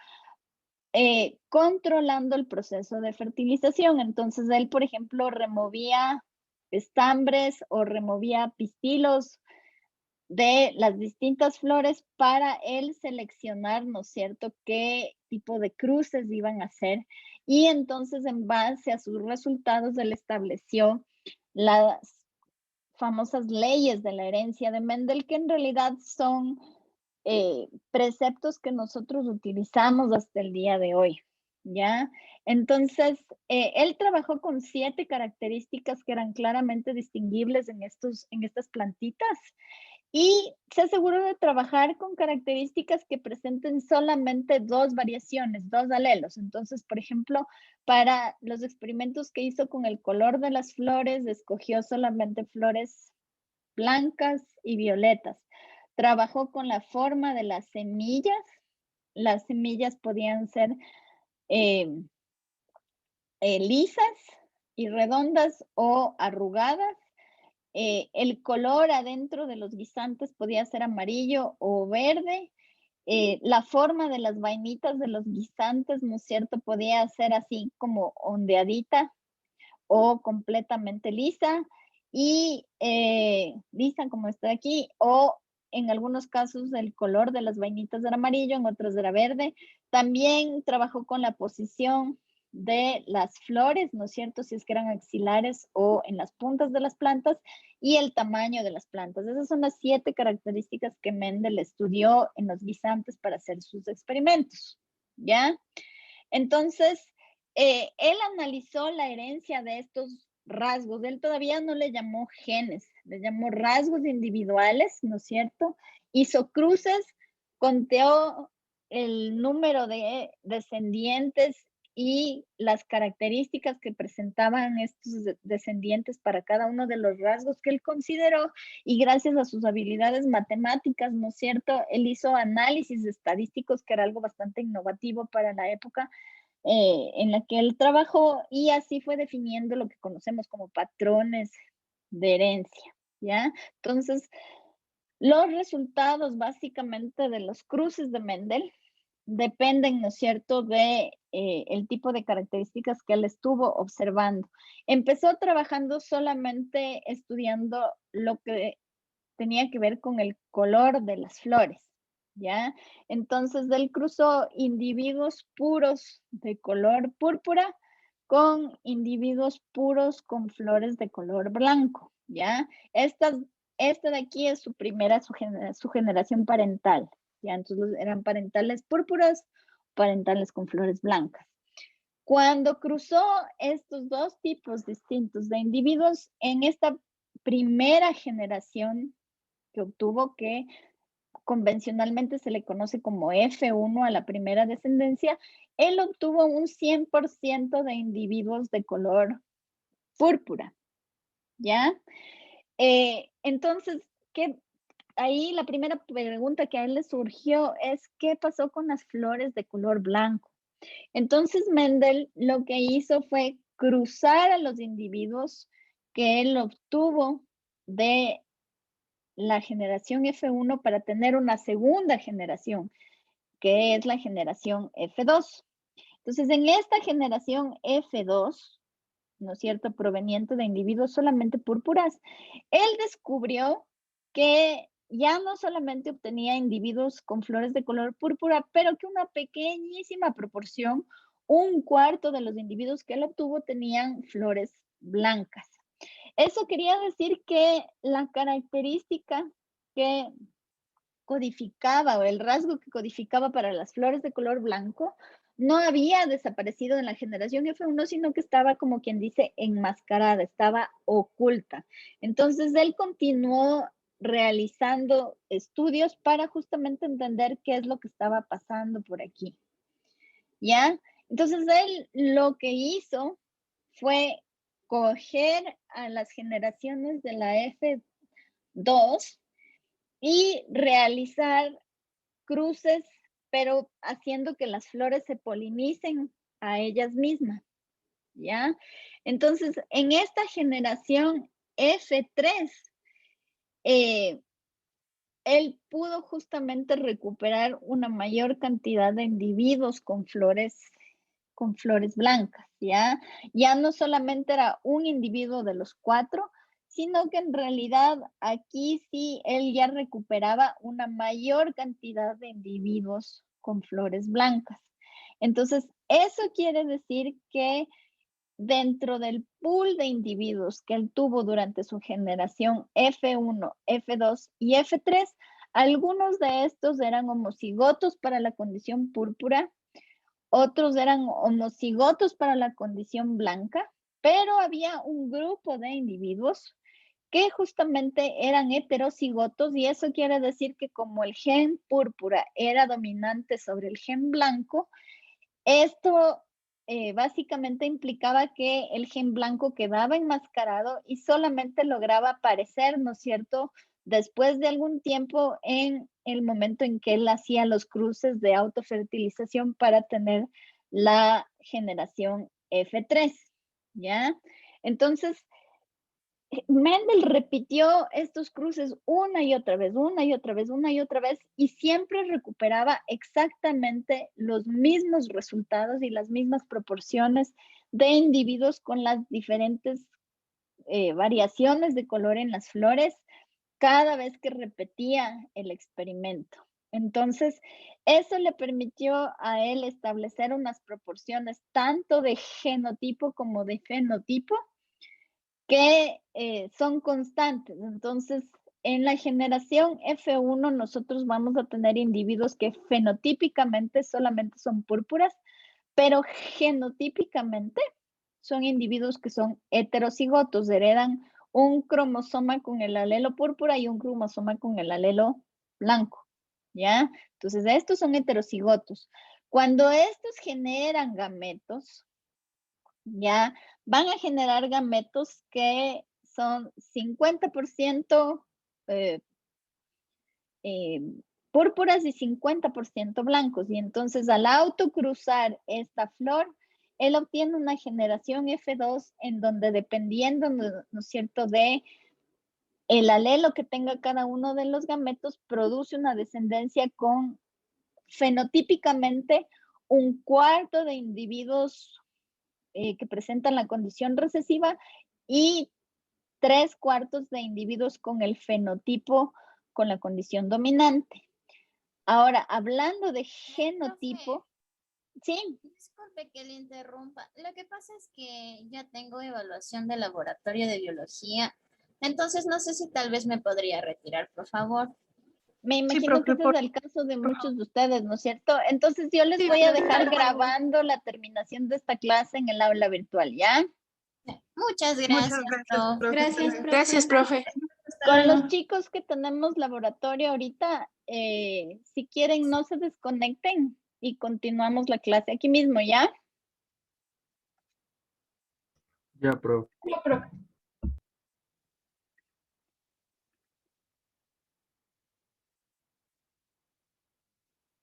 controlando el proceso de fertilización. Entonces, él, por ejemplo, removía estambres o removía pistilos de las distintas flores para él seleccionar, ¿no es cierto?, qué tipo de cruces iban a hacer. Y entonces, en base a sus resultados, él estableció las famosas leyes de la herencia de Mendel, que en realidad son preceptos que nosotros utilizamos hasta el día de hoy, ¿ya? Entonces, él trabajó con 7 características que eran claramente distinguibles en estas plantitas, y se aseguró de trabajar con características que presenten solamente 2 variaciones, 2 alelos. Entonces, por ejemplo, para los experimentos que hizo con el color de las flores, escogió solamente flores blancas y violetas. Trabajó con la forma de las semillas. Las semillas podían ser lisas y redondas o arrugadas. El color adentro de los guisantes podía ser amarillo o verde. La forma de las vainitas de los guisantes, ¿no es cierto?, podía ser así como ondeadita o completamente lisa, y lisa como está aquí, o en algunos casos el color de las vainitas era amarillo, en otros era verde. También trabajó con la posición de las flores, ¿no es cierto?, si es que eran axilares o en las puntas de las plantas, y el tamaño de las plantas. Esas son las 7 características que Mendel estudió en los guisantes para hacer sus experimentos, ¿ya? Entonces, él analizó la herencia de estos rasgos. Él todavía no le llamó genes, le llamó rasgos individuales, ¿no es cierto? Hizo cruces, conteó el número de descendientes y las características que presentaban estos descendientes para cada uno de los rasgos que él consideró, y gracias a sus habilidades matemáticas, ¿no es cierto?, él hizo análisis estadísticos, que era algo bastante innovativo para la época en la que él trabajó, y así fue definiendo lo que conocemos como patrones de herencia, ¿ya? Entonces, los resultados básicamente de los cruces de Mendel dependen, ¿no es cierto?, de el tipo de características que él estuvo observando. Empezó trabajando solamente estudiando lo que tenía que ver con el color de las flores, ¿ya? Entonces, él cruzó individuos puros de color púrpura con individuos puros con flores de color blanco, ¿ya? Esta de aquí es su generación parental, ¿ya? Entonces, eran parentales púrpuras, parentales con flores blancas. Cuando cruzó estos 2 tipos distintos de individuos en esta primera generación que obtuvo, que convencionalmente se le conoce como F1 a la primera descendencia, él obtuvo un 100% de individuos de color púrpura, ¿ya? Entonces, ahí la primera pregunta que a él le surgió es, ¿qué pasó con las flores de color blanco? Entonces, Mendel lo que hizo fue cruzar a los individuos que él obtuvo de la generación F1 para tener una segunda generación, que es la generación F2. Entonces, en esta generación F2, ¿no es cierto?, proveniente de individuos solamente púrpuras, él descubrió que ya no solamente obtenía individuos con flores de color púrpura, pero que una pequeñísima proporción, 1/4 de los individuos que él obtuvo, tenían flores blancas. Eso quería decir que la característica que codificaba, o el rasgo que codificaba para las flores de color blanco, no había desaparecido en la generación F1, sino que estaba, como quien dice, enmascarada, estaba oculta. Entonces, él continuó realizando estudios para justamente entender qué es lo que estaba pasando por aquí. ¿Ya? Entonces, él lo que hizo fue coger a las generaciones de la F2 y realizar cruces, pero haciendo que las flores se polinicen a ellas mismas, ¿ya? Entonces, en esta generación F3, él pudo justamente recuperar una mayor cantidad de individuos con flores blancas, ¿ya? Ya no solamente era un individuo de los 4, sino que en realidad aquí sí él ya recuperaba una mayor cantidad de individuos con flores blancas. Entonces, eso quiere decir que dentro del pool de individuos que él tuvo durante su generación F1, F2 y F3, algunos de estos eran homocigotos para la condición púrpura, otros eran homocigotos para la condición blanca, pero había un grupo de individuos que justamente eran heterocigotos, y eso quiere decir que como el gen púrpura era dominante sobre el gen blanco, esto básicamente implicaba que el gen blanco quedaba enmascarado y solamente lograba aparecer, ¿no es cierto?, después de algún tiempo en el momento en que él hacía los cruces de autofertilización para tener la generación F3, ¿ya? Entonces, Mendel repitió estos cruces una y otra vez, una y otra vez, una y otra vez, y siempre recuperaba exactamente los mismos resultados y las mismas proporciones de individuos con las diferentes variaciones de color en las flores cada vez que repetía el experimento. Entonces, eso le permitió a él establecer unas proporciones tanto de genotipo como de fenotipo que son constantes. Entonces, en la generación F1 nosotros vamos a tener individuos que fenotípicamente solamente son púrpuras, pero genotípicamente son individuos que son heterocigotos, heredan un cromosoma con el alelo púrpura y un cromosoma con el alelo blanco, ¿ya? Entonces, estos son heterocigotos. Cuando estos generan gametos, ya van a generar gametos que son 50% púrpuras y 50% blancos. Y entonces al autocruzar esta flor, él obtiene una generación F2 en donde dependiendo, ¿no es cierto?, de el alelo que tenga cada uno de los gametos, produce una descendencia con fenotípicamente un cuarto de individuos que presentan la condición recesiva y 3/4 de individuos con el fenotipo con la condición dominante. Ahora, hablando de genotipo, sí. Disculpe que le interrumpa. Lo que pasa es que ya tengo evaluación de laboratorio de biología, entonces no sé si tal vez me podría retirar, por favor. Me imagino que ese es el caso de muchos de ustedes, ¿no es cierto? Entonces yo les voy a dejar grabando la terminación de esta clase en el aula virtual, ¿ya? Muchas gracias, profe. Gracias, profe. Con los chicos que tenemos laboratorio ahorita, si quieren no se desconecten y continuamos la clase aquí mismo, ¿ya? Ya, profe. Ya, profe.